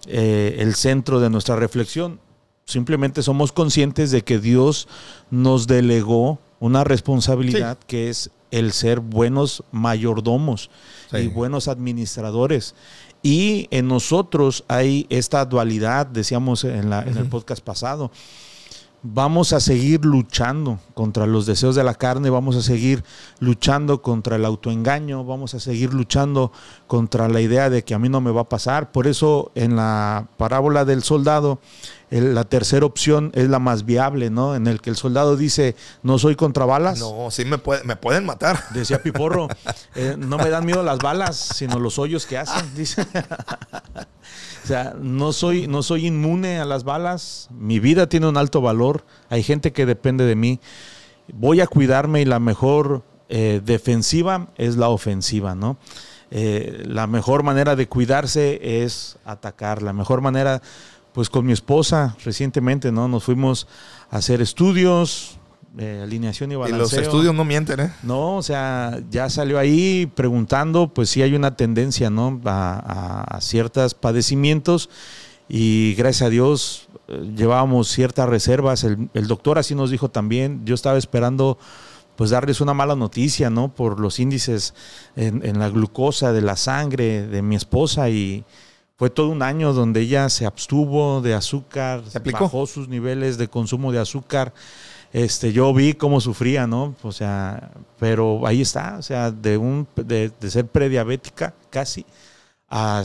[SPEAKER 2] el centro de nuestra reflexión. Simplemente somos conscientes de que Dios nos delegó una responsabilidad que es el ser buenos mayordomos y buenos administradores. Y en nosotros hay esta dualidad, decíamos en el podcast pasado. vamos a seguir luchando contra los deseos de la carne, vamos a seguir luchando contra el autoengaño, vamos a seguir luchando contra la idea de que a mí no me va a pasar. Por eso en la parábola del soldado, la tercera opción es la más viable, ¿no? En el que el soldado dice, no soy contra balas.
[SPEAKER 1] No, sí me pueden matar.
[SPEAKER 2] Decía Piporro, no me dan miedo las balas, sino los hoyos que hacen, dice. O sea, no soy inmune a las balas, mi vida tiene un alto valor, hay gente que depende de mí, voy a cuidarme y la mejor defensiva es la ofensiva, ¿no? La mejor manera de cuidarse es atacar, la mejor manera... Pues con mi esposa recientemente, ¿no? Nos fuimos a hacer estudios, alineación y balanceo.
[SPEAKER 1] Y los estudios no mienten, ¿eh?
[SPEAKER 2] No, o sea, ya salió ahí preguntando, pues sí hay una tendencia, ¿no? A ciertos padecimientos y gracias a Dios llevábamos ciertas reservas. El doctor así nos dijo también. Yo estaba esperando pues darles una mala noticia, ¿no? Por los índices en la glucosa de la sangre de mi esposa y... Fue todo un año donde ella se abstuvo de azúcar, bajó sus niveles de consumo de azúcar. Yo vi cómo sufría, ¿no? O sea, pero ahí está, o sea, de ser prediabética casi a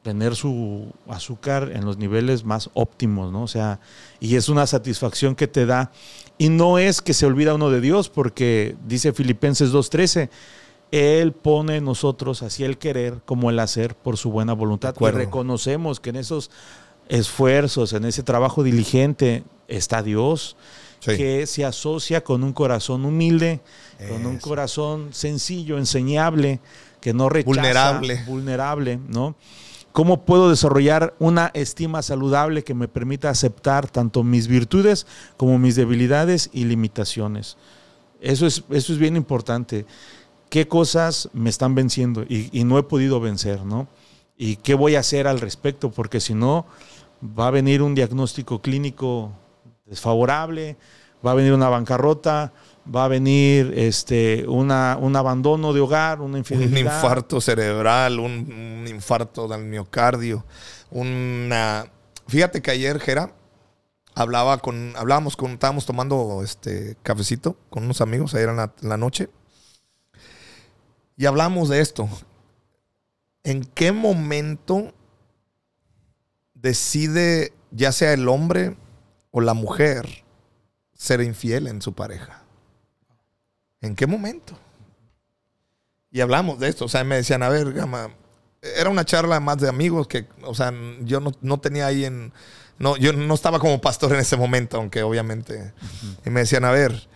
[SPEAKER 2] tener su azúcar en los niveles más óptimos, ¿no? O sea, y es una satisfacción que te da. Y no es que se olvida uno de Dios, porque dice Filipenses 2:13, Él pone en nosotros así el querer como el hacer por su buena voluntad. Y reconocemos que en esos esfuerzos, en ese trabajo diligente está Dios, sí, que se asocia con un corazón humilde, con un corazón sencillo, enseñable, que no rechaza, vulnerable, ¿no? ¿Cómo puedo desarrollar una estima saludable que me permita aceptar tanto mis virtudes como mis debilidades y limitaciones? Eso es bien importante. ¿Qué cosas me están venciendo y no he podido vencer, ¿no? ¿Y qué voy a hacer al respecto? Porque si no, va a venir un diagnóstico clínico desfavorable, va a venir una bancarrota, va a venir un abandono de hogar, una infidelidad.
[SPEAKER 1] Un infarto cerebral, un infarto del miocardio. Fíjate que ayer, Jera, estábamos tomando cafecito con unos amigos ayer en la noche. Y hablamos de esto. ¿En qué momento decide, ya sea el hombre o la mujer, ser infiel en su pareja? ¿En qué momento? Y hablamos de esto. O sea, me decían, a ver, Gama, era una charla más de amigos que, o sea, yo no tenía ahí yo no estaba como pastor en ese momento, aunque obviamente. Y me decían, a ver,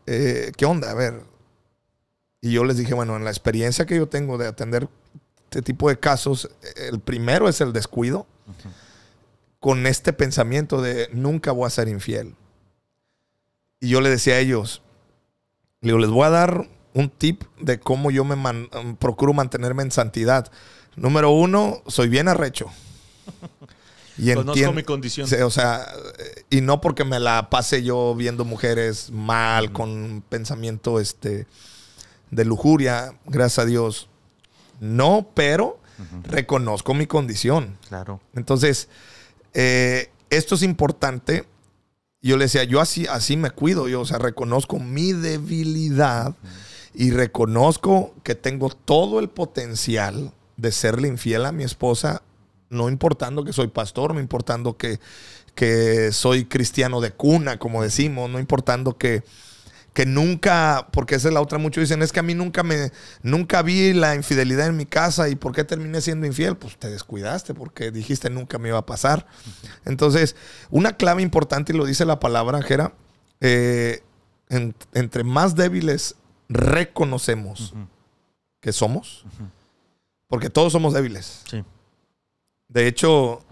[SPEAKER 1] ¿qué onda? A ver. Y yo les dije, bueno, en la experiencia que yo tengo de atender este tipo de casos, el primero es el descuido, con este pensamiento de nunca voy a ser infiel. Y yo le decía a ellos, les voy a dar un tip de cómo yo procuro mantenerme en santidad. Número 1, soy bien arrecho. Y
[SPEAKER 2] conozco mi condición.
[SPEAKER 1] O sea, y no porque me la pase yo viendo mujeres mal, con pensamiento de lujuria, gracias a Dios. No, pero reconozco mi condición.
[SPEAKER 2] Claro.
[SPEAKER 1] Entonces, esto es importante. Yo le decía, yo así me cuido. Yo, o sea, reconozco mi debilidad y reconozco que tengo todo el potencial de serle infiel a mi esposa, no importando que soy pastor, no importando que soy cristiano de cuna, como decimos, no importando que nunca, porque esa es la otra, muchos dicen, es que a mí nunca vi la infidelidad en mi casa. ¿Y por qué terminé siendo infiel? Pues te descuidaste porque dijiste nunca me iba a pasar. Entonces, una clave importante, y lo dice la palabra, Jera, entre más débiles reconocemos que somos, porque todos somos débiles.
[SPEAKER 2] Sí.
[SPEAKER 1] De hecho,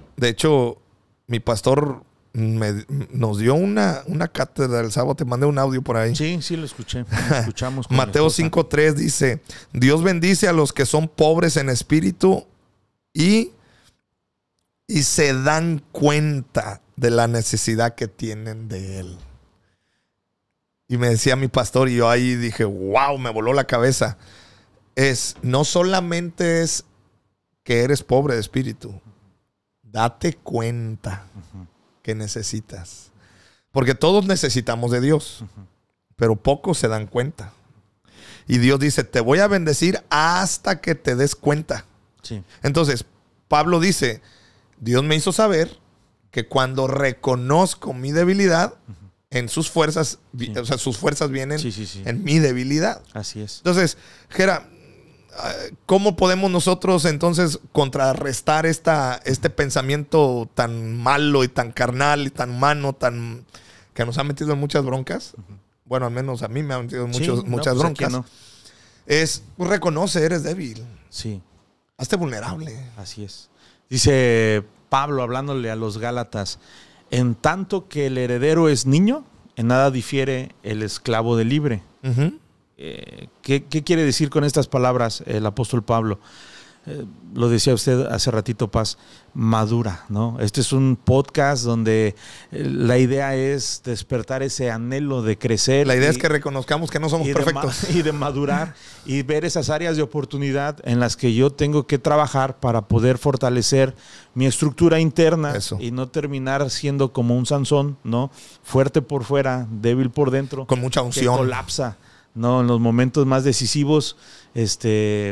[SPEAKER 1] mi pastor nos dio una cátedra el sábado. Te mandé un audio por ahí.
[SPEAKER 2] Sí, lo escuché. Lo escuchamos.
[SPEAKER 1] Mateo 5:3 dice, Dios bendice a los que son pobres en espíritu y se dan cuenta de la necesidad que tienen de Él. Y me decía mi pastor, y yo ahí dije, wow, me voló la cabeza. No solamente es que eres pobre de espíritu, date cuenta que necesitas. Porque todos necesitamos de Dios, pero pocos se dan cuenta. Y Dios dice, te voy a bendecir hasta que te des cuenta.
[SPEAKER 2] Sí.
[SPEAKER 1] Entonces, Pablo dice, Dios me hizo saber que cuando reconozco mi debilidad, en sus fuerzas, o sea, sus fuerzas vienen en mi debilidad.
[SPEAKER 2] Así es.
[SPEAKER 1] Entonces, Gera, ¿cómo podemos nosotros entonces contrarrestar este pensamiento tan malo y tan carnal y tan humano, que nos ha metido en muchas broncas? Bueno, al menos a mí me ha metido en muchas broncas. No. Es, reconoce, eres débil.
[SPEAKER 2] Sí.
[SPEAKER 1] Hazte vulnerable.
[SPEAKER 2] Así es. Dice Pablo, hablándole a los Gálatas, en tanto que el heredero es niño, en nada difiere el esclavo del libre. ¿Qué quiere decir con estas palabras el apóstol Pablo? Lo decía usted hace ratito, Paz, madura, ¿no? Este es un podcast donde la idea es despertar ese anhelo de crecer.
[SPEAKER 1] La idea es que reconozcamos que no somos perfectos.
[SPEAKER 2] Y de madurar y ver esas áreas de oportunidad en las que yo tengo que trabajar para poder fortalecer mi estructura interna. Eso. Y no terminar siendo como un Sansón, ¿no? Fuerte por fuera, débil por dentro.
[SPEAKER 1] Con mucha unción.
[SPEAKER 2] Que colapsa. No, en los momentos más decisivos,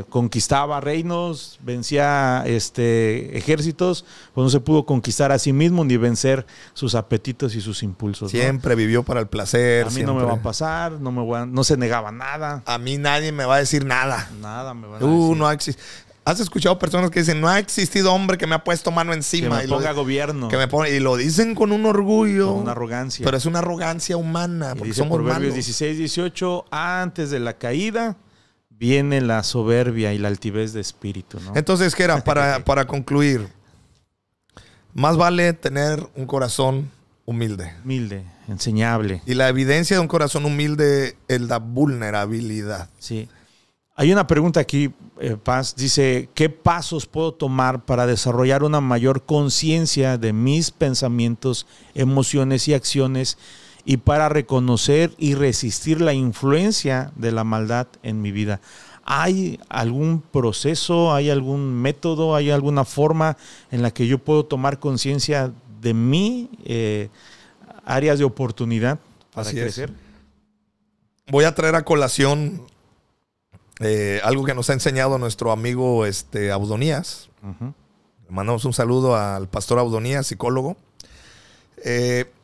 [SPEAKER 2] conquistaba reinos, vencía ejércitos, pues no se pudo conquistar a sí mismo ni vencer sus apetitos y sus impulsos.
[SPEAKER 1] Siempre vivió para el placer.
[SPEAKER 2] A mí no me va a pasar, no se negaba nada.
[SPEAKER 1] A mí nadie me va a decir nada.
[SPEAKER 2] Nada me va a decir.
[SPEAKER 1] No existe. ¿Has escuchado personas que dicen, no ha existido hombre que me ha puesto mano encima?
[SPEAKER 2] Que me ponga gobierno.
[SPEAKER 1] Y lo dicen con un orgullo.
[SPEAKER 2] Con una arrogancia.
[SPEAKER 1] Pero es una arrogancia humana, porque
[SPEAKER 2] dice
[SPEAKER 1] somos
[SPEAKER 2] Proverbios
[SPEAKER 1] malos.
[SPEAKER 2] 16, 18, antes de la caída viene la soberbia y la altivez de espíritu, ¿no?
[SPEAKER 1] Entonces, ¿qué era? Para concluir, más vale tener un corazón humilde.
[SPEAKER 2] Humilde, enseñable.
[SPEAKER 1] Y la evidencia de un corazón humilde es la vulnerabilidad.
[SPEAKER 2] Sí. Hay una pregunta aquí, Paz, dice, ¿qué pasos puedo tomar para desarrollar una mayor conciencia de mis pensamientos, emociones y acciones y para reconocer y resistir la influencia de la maldad en mi vida? ¿Hay algún proceso, hay algún método, hay alguna forma en la que yo puedo tomar conciencia de mi áreas de oportunidad para crecer?
[SPEAKER 1] Voy a traer a colación algo que nos ha enseñado nuestro amigo Audonías. Le mandamos un saludo al pastor Audonías, psicólogo. ¿Te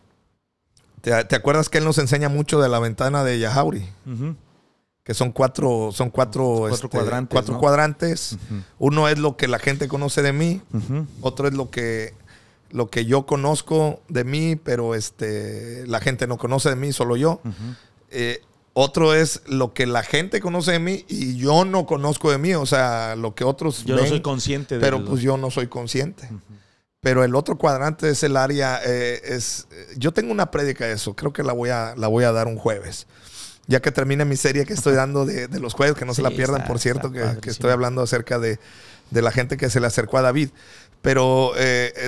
[SPEAKER 1] acuerdas que él nos enseña mucho de la ventana de Yahauri? Que son cuatro cuadrantes. Cuatro cuadrantes. Uno es lo que la gente conoce de mí. Otro es lo que yo conozco de mí, pero la gente no conoce de mí, solo yo. Otro es lo que la gente conoce de mí y yo no conozco de mí. O sea, lo que otros
[SPEAKER 2] yo
[SPEAKER 1] ven,
[SPEAKER 2] no soy consciente de
[SPEAKER 1] pero pues yo no soy consciente. Pero el otro cuadrante es el área, yo tengo una prédica de eso, creo que la voy a dar un jueves. Ya que termine mi serie que estoy dando de los jueves, que no se la pierdan, por cierto, que estoy hablando acerca de la gente que se le acercó a David. Pero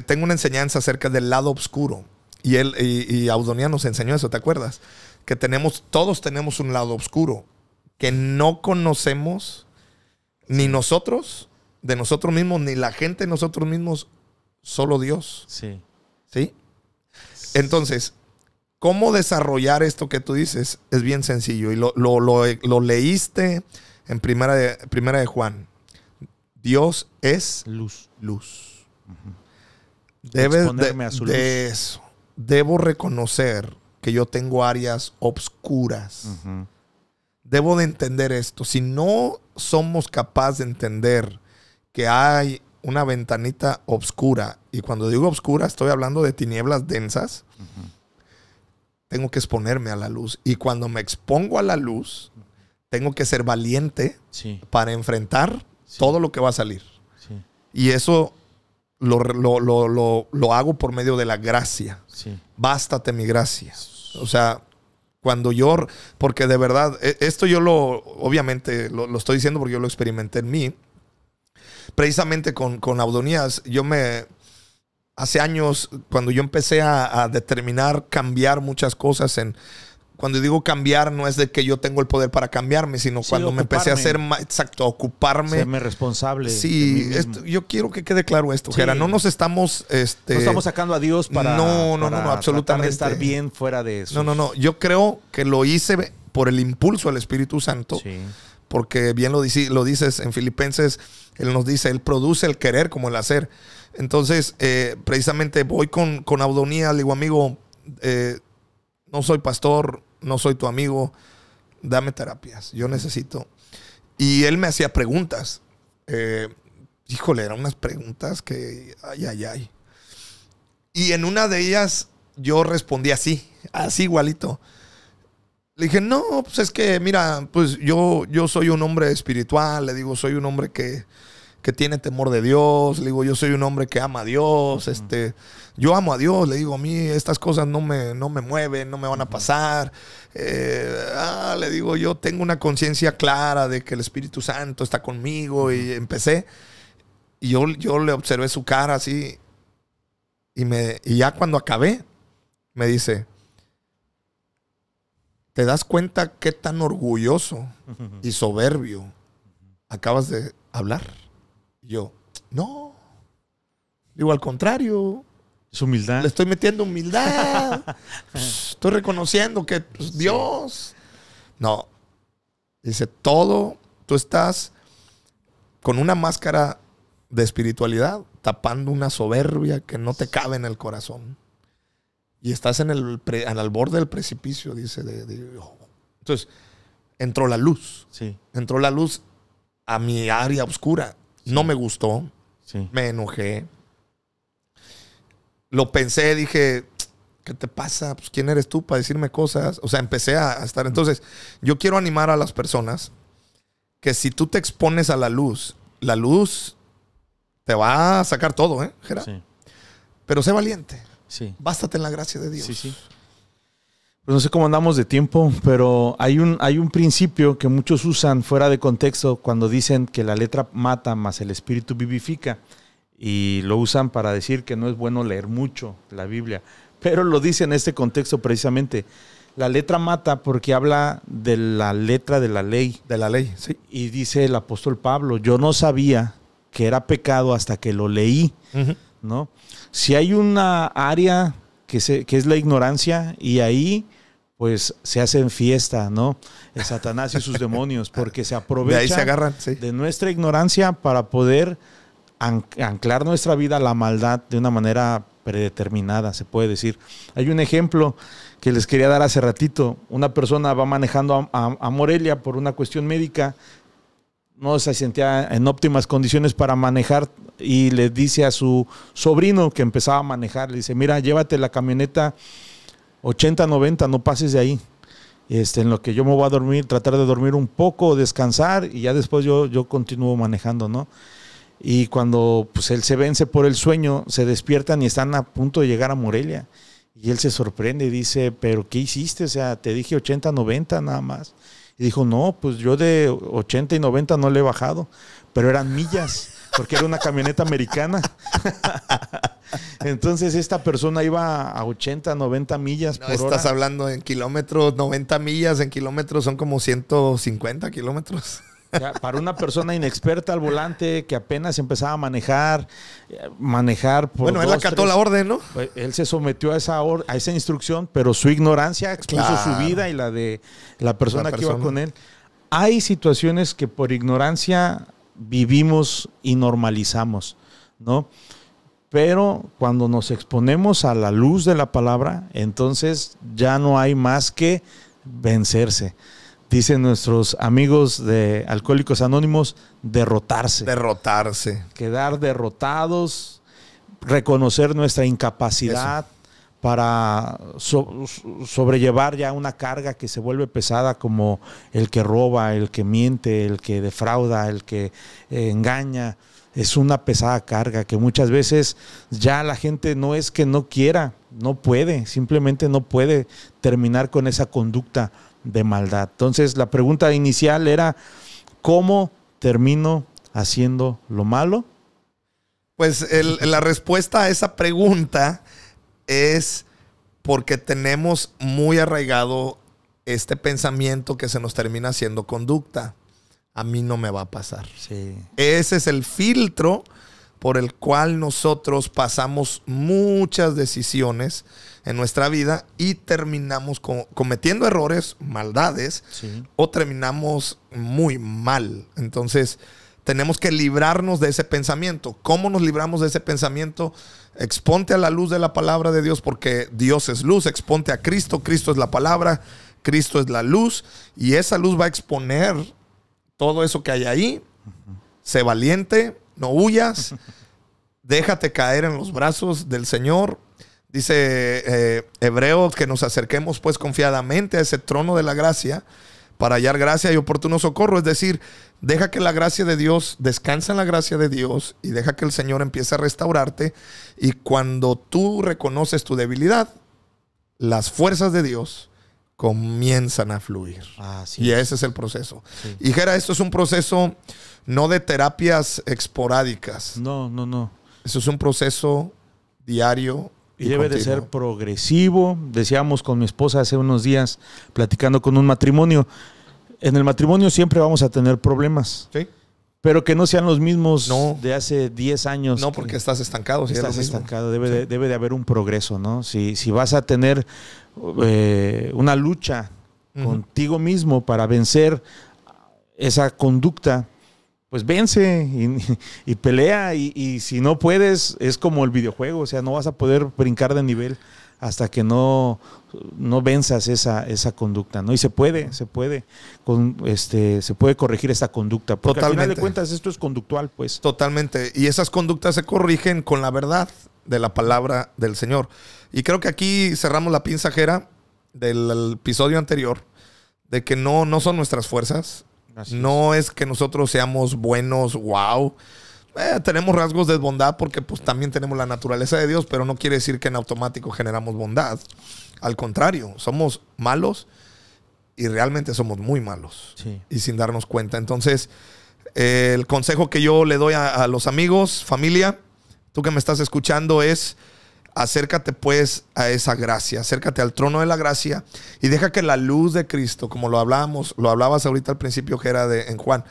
[SPEAKER 1] tengo una enseñanza acerca del lado oscuro. Y Audonías nos enseñó eso, ¿te acuerdas? Que todos tenemos un lado oscuro que no conocemos ni nosotros, de nosotros mismos, ni la gente de nosotros mismos, solo Dios.
[SPEAKER 2] Sí.
[SPEAKER 1] ¿Sí? Entonces, ¿cómo desarrollar esto que tú dices? Es bien sencillo. Y lo leíste en primera de Juan. Dios es
[SPEAKER 2] luz.
[SPEAKER 1] Debes
[SPEAKER 2] exponerme a su luz.
[SPEAKER 1] De eso. Debo reconocer que yo tengo áreas obscuras. Debo de entender esto. Si no somos capaces de entender que hay una ventanita obscura, y cuando digo obscura estoy hablando de tinieblas densas, tengo que exponerme a la luz. Y cuando me expongo a la luz, tengo que ser valiente para enfrentar todo lo que va a salir. Y eso lo hago por medio de la gracia. Bástate mi gracia. O sea, cuando yo, porque de verdad, esto yo obviamente lo estoy diciendo porque yo lo experimenté en mí. Precisamente con Audonías, hace años, cuando yo empecé a determinar cambiar muchas cosas cuando digo cambiar, no es de que yo tengo el poder para cambiarme, sino cuando me empecé a hacer, exacto, a ocuparme.
[SPEAKER 2] Serme responsable.
[SPEAKER 1] Sí, yo quiero que quede claro esto, Gera. No nos estamos... no
[SPEAKER 2] estamos sacando a Dios para...
[SPEAKER 1] No, absolutamente.
[SPEAKER 2] Para estar bien fuera de eso.
[SPEAKER 1] No. Yo creo que lo hice por el impulso del Espíritu Santo.
[SPEAKER 2] Sí.
[SPEAKER 1] Porque bien lo dices en Filipenses, Él nos dice, Él produce el querer como el hacer. Entonces, precisamente voy con Audonía, le digo, amigo, no soy pastor, no soy tu amigo, dame terapias, yo necesito. Y él me hacía preguntas. Híjole, eran unas preguntas que, ay. Y en una de ellas yo respondí así igualito. Le dije, no, pues es que, mira, pues yo soy un hombre espiritual, le digo, soy un hombre que tiene temor de Dios, le digo, yo soy un hombre que ama a Dios, yo amo a Dios, le digo, a mí estas cosas no me mueven, no me van a pasar. Le digo, yo tengo una conciencia clara de que el Espíritu Santo está conmigo, y empecé, y yo le observé su cara así, y ya cuando acabé, me dice, ¿te das cuenta qué tan orgulloso y soberbio acabas de hablar? Y yo, no. Digo, al contrario.
[SPEAKER 2] Es humildad.
[SPEAKER 1] Le estoy metiendo humildad. Estoy reconociendo que Dios. No. Dice, tú estás con una máscara de espiritualidad, tapando una soberbia que no te cabe en el corazón. Y estás al borde del precipicio, dice. Entonces, entró la luz.
[SPEAKER 2] Sí.
[SPEAKER 1] Entró la luz a mi área oscura. Sí. No me gustó.
[SPEAKER 2] Sí.
[SPEAKER 1] Me enojé. Lo pensé, dije, ¿qué te pasa? Pues, ¿quién eres tú para decirme cosas? O sea, empecé a estar. Entonces, yo quiero animar a las personas que si tú te expones a la luz te va a sacar todo, Gerard?
[SPEAKER 2] Sí.
[SPEAKER 1] Pero sé valiente.
[SPEAKER 2] Sí.
[SPEAKER 1] Bástate en la gracia de Dios.
[SPEAKER 2] Sí. Pues no sé cómo andamos de tiempo, pero hay un principio que muchos usan fuera de contexto cuando dicen que la letra mata, más el espíritu vivifica. Y lo usan para decir que no es bueno leer mucho la Biblia. Pero lo dice en este contexto precisamente. La letra mata porque habla de la letra de la ley.
[SPEAKER 1] De la ley, sí.
[SPEAKER 2] Y dice el apóstol Pablo, yo no sabía que era pecado hasta que lo leí, ¿no? Si hay una área que es la ignorancia, y ahí pues se hacen fiesta, ¿no? El Satanás y sus demonios, porque se aprovechan
[SPEAKER 1] de ahí se agarran, sí,
[SPEAKER 2] de nuestra ignorancia para poder anclar nuestra vida a la maldad de una manera predeterminada, se puede decir. Hay un ejemplo que les quería dar hace ratito. Una persona va manejando a Morelia por una cuestión médica, no se sentía en óptimas condiciones para manejar, y le dice a su sobrino que empezaba a manejar, le dice, mira, llévate la camioneta 80-90, no pases de ahí. En lo que yo me voy a dormir, tratar de dormir un poco, descansar, y ya después yo continúo manejando, ¿no? Y cuando pues él se vence por el sueño, se despiertan y están a punto de llegar a Morelia. Y él se sorprende y dice, ¿pero qué hiciste? O sea, te dije 80-90 nada más. Y dijo, no, pues yo de 80 y 90 no le he bajado, pero eran millas, porque era una camioneta americana. Entonces esta persona iba a 80, 90 millas por hora.
[SPEAKER 1] Estás hablando en kilómetros, 90 millas en kilómetros son como 150 kilómetros.
[SPEAKER 2] Ya, para una persona inexperta al volante, que apenas empezaba a manejar por
[SPEAKER 1] bueno, él acató la orden, ¿no?
[SPEAKER 2] Él se sometió a esa instrucción, pero su ignorancia expuso su vida y la de la persona que iba con él. Hay situaciones que por ignorancia vivimos y normalizamos, ¿no? Pero cuando nos exponemos a la luz de la palabra, entonces ya no hay más que vencerse. Dicen nuestros amigos de Alcohólicos Anónimos, derrotarse.
[SPEAKER 1] Derrotarse.
[SPEAKER 2] Quedar derrotados, reconocer nuestra incapacidad para sobrellevar ya una carga que se vuelve pesada, como el que roba, el que miente, el que defrauda, el que engaña. Es una pesada carga que muchas veces ya la gente no es que no quiera, no puede, simplemente no puede terminar con esa conducta de maldad. Entonces la pregunta inicial era, ¿cómo termino haciendo lo malo?
[SPEAKER 1] Pues la respuesta a esa pregunta es porque tenemos muy arraigado este pensamiento que se nos termina haciendo conducta. A mí no me va a pasar.
[SPEAKER 2] Sí.
[SPEAKER 1] Ese es el filtro por el cual nosotros pasamos muchas decisiones en nuestra vida y terminamos cometiendo errores, maldades,
[SPEAKER 2] Sí.
[SPEAKER 1] o terminamos muy mal. Entonces, tenemos que librarnos de ese pensamiento. ¿Cómo nos libramos de ese pensamiento? Exponte a la luz de la palabra de Dios, porque Dios es luz. Exponte a Cristo. Cristo es la palabra. Cristo es la luz. Y esa luz va a exponer todo eso que hay ahí. Sé valiente, no huyas. Déjate caer en los brazos del Señor. Dice Hebreos que nos acerquemos pues confiadamente a ese trono de la gracia para hallar gracia y oportuno socorro. Es decir, deja que la gracia de Dios, descansa en la gracia de Dios y deja que el Señor empiece a restaurarte. Y cuando tú reconoces tu debilidad, las fuerzas de Dios comienzan a fluir. Y ese es el proceso.
[SPEAKER 2] Sí.
[SPEAKER 1] Y Gera, esto es un proceso no de terapias esporádicas.
[SPEAKER 2] No.
[SPEAKER 1] Eso es un proceso diario.
[SPEAKER 2] Y debe de ser progresivo. Decíamos con mi esposa hace unos días, platicando con un matrimonio. En el matrimonio siempre vamos a tener problemas.
[SPEAKER 1] Sí.
[SPEAKER 2] Pero que no sean los mismos de hace 10 años.
[SPEAKER 1] No, porque estás estancado. Si
[SPEAKER 2] estás estancado. Debe de haber un progreso, ¿no? Si vas a tener una lucha contigo mismo para vencer esa conducta, pues vence y pelea. Y si no puedes, es como el videojuego. O sea, no vas a poder brincar de nivel hasta que no venzas esa conducta, ¿no? Y se puede corregir esta conducta. Porque
[SPEAKER 1] Totalmente.
[SPEAKER 2] Al final de cuentas esto es conductual, pues.
[SPEAKER 1] Totalmente. Y esas conductas se corrigen con la verdad de la palabra del Señor. Y creo que aquí cerramos la pinza, Jera, del episodio anterior, de que no son nuestras fuerzas. No es que nosotros seamos buenos, wow. Tenemos rasgos de bondad porque pues también tenemos la naturaleza de Dios, pero no quiere decir que en automático generamos bondad. Al contrario, somos malos y realmente somos muy malos.
[SPEAKER 2] Sí.
[SPEAKER 1] Y sin darnos cuenta. Entonces, el consejo que yo le doy a los amigos, familia, tú que me estás escuchando, es acércate pues a esa gracia, acércate al trono de la gracia y deja que la luz de Cristo, como lo hablabas ahorita al principio, que era en Juan,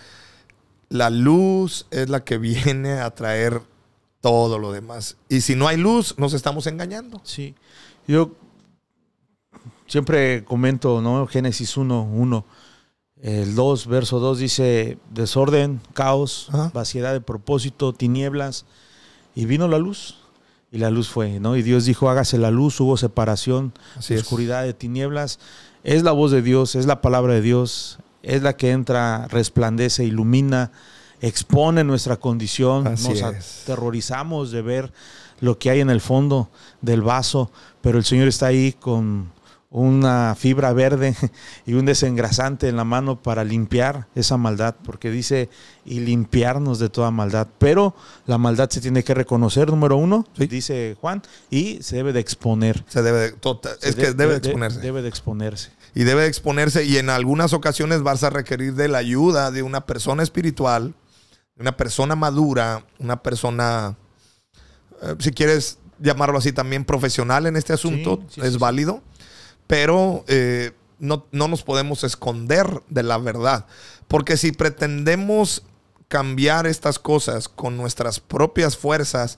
[SPEAKER 1] la luz es la que viene a traer todo lo demás. Y si no hay luz, nos estamos engañando.
[SPEAKER 2] Sí. Yo siempre comento, ¿no? Génesis 1:1. El 2, verso 2 dice: desorden, caos, vaciedad de propósito, tinieblas. Y vino la luz. Y la luz fue, ¿no? Y Dios dijo: hágase la luz. Hubo separación, oscuridad de tinieblas. Es la voz de Dios, es la palabra de Dios. Es la que entra, resplandece, ilumina, expone nuestra condición. Nos aterrorizamos de ver lo que hay en el fondo del vaso, pero el Señor está ahí con una fibra verde y un desengrasante en la mano para limpiar esa maldad, porque dice: y limpiarnos de toda maldad. Pero la maldad se tiene que reconocer, número 1, dice Juan, y se debe de exponer.
[SPEAKER 1] Debe de exponerse.
[SPEAKER 2] Debe de exponerse.
[SPEAKER 1] Y debe de exponerse, y en algunas ocasiones vas a requerir de la ayuda de una persona espiritual, de una persona madura, una persona, si quieres llamarlo así, también profesional en este asunto. Es válido. Pero no nos podemos esconder de la verdad. Porque si pretendemos cambiar estas cosas con nuestras propias fuerzas,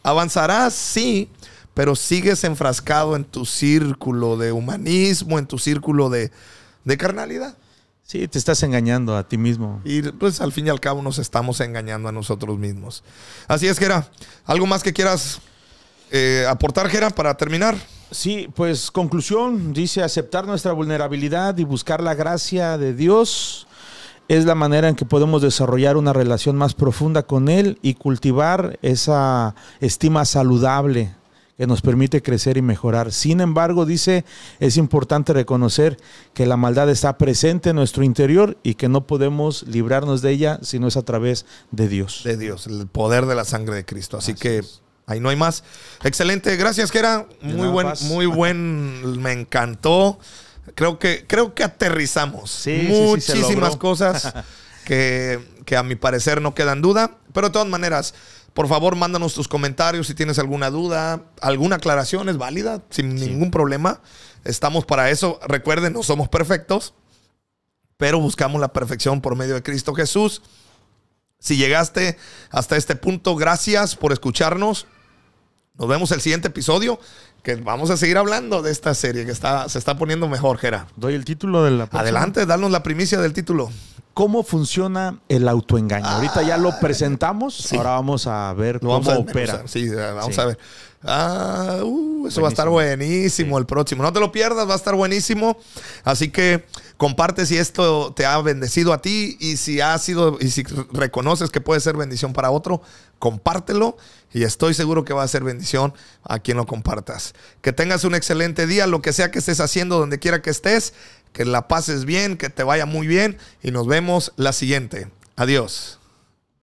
[SPEAKER 1] avanzarás, sí, pero sigues enfrascado en tu círculo de humanismo, en tu círculo de carnalidad.
[SPEAKER 2] Sí, te estás engañando a ti mismo.
[SPEAKER 1] Y pues al fin y al cabo nos estamos engañando a nosotros mismos. Así es, Jera. ¿Algo más que quieras aportar, Jera, para terminar?
[SPEAKER 2] Sí, pues conclusión, dice: aceptar nuestra vulnerabilidad y buscar la gracia de Dios es la manera en que podemos desarrollar una relación más profunda con Él y cultivar esa estima saludable que nos permite crecer y mejorar. Sin embargo, dice, es importante reconocer que la maldad está presente en nuestro interior y que no podemos librarnos de ella si no es a través de Dios.
[SPEAKER 1] De Dios, el poder de la sangre de Cristo. Así que ahí no hay más. Excelente, gracias, Jera. Muy buen, me encantó. Creo que aterrizamos muchísimas cosas que a mi parecer no quedan duda. Pero de todas maneras, Por favor, mándanos tus comentarios si tienes alguna duda, alguna aclaración es válida, sin ningún problema. Estamos para eso. Recuerden, no somos perfectos, pero buscamos la perfección por medio de Cristo Jesús. Si llegaste hasta este punto, gracias por escucharnos. Nos vemos el siguiente episodio, que vamos a seguir hablando de esta serie que se está poniendo mejor, Gera.
[SPEAKER 2] Doy el título de la próxima.
[SPEAKER 1] Adelante, danos la primicia del título.
[SPEAKER 2] ¿Cómo funciona el autoengaño? Ahorita ya lo presentamos, ahora vamos a ver cómo opera.
[SPEAKER 1] Sí, vamos a ver. Eso va a estar buenísimo el próximo. No te lo pierdas, va a estar buenísimo. Así que comparte si esto te ha bendecido a ti y si reconoces que puede ser bendición para otro, compártelo y estoy seguro que va a ser bendición a quien lo compartas. Que tengas un excelente día, lo que sea que estés haciendo, donde quiera que estés, que la pases bien, que te vaya muy bien y nos vemos la siguiente. Adiós.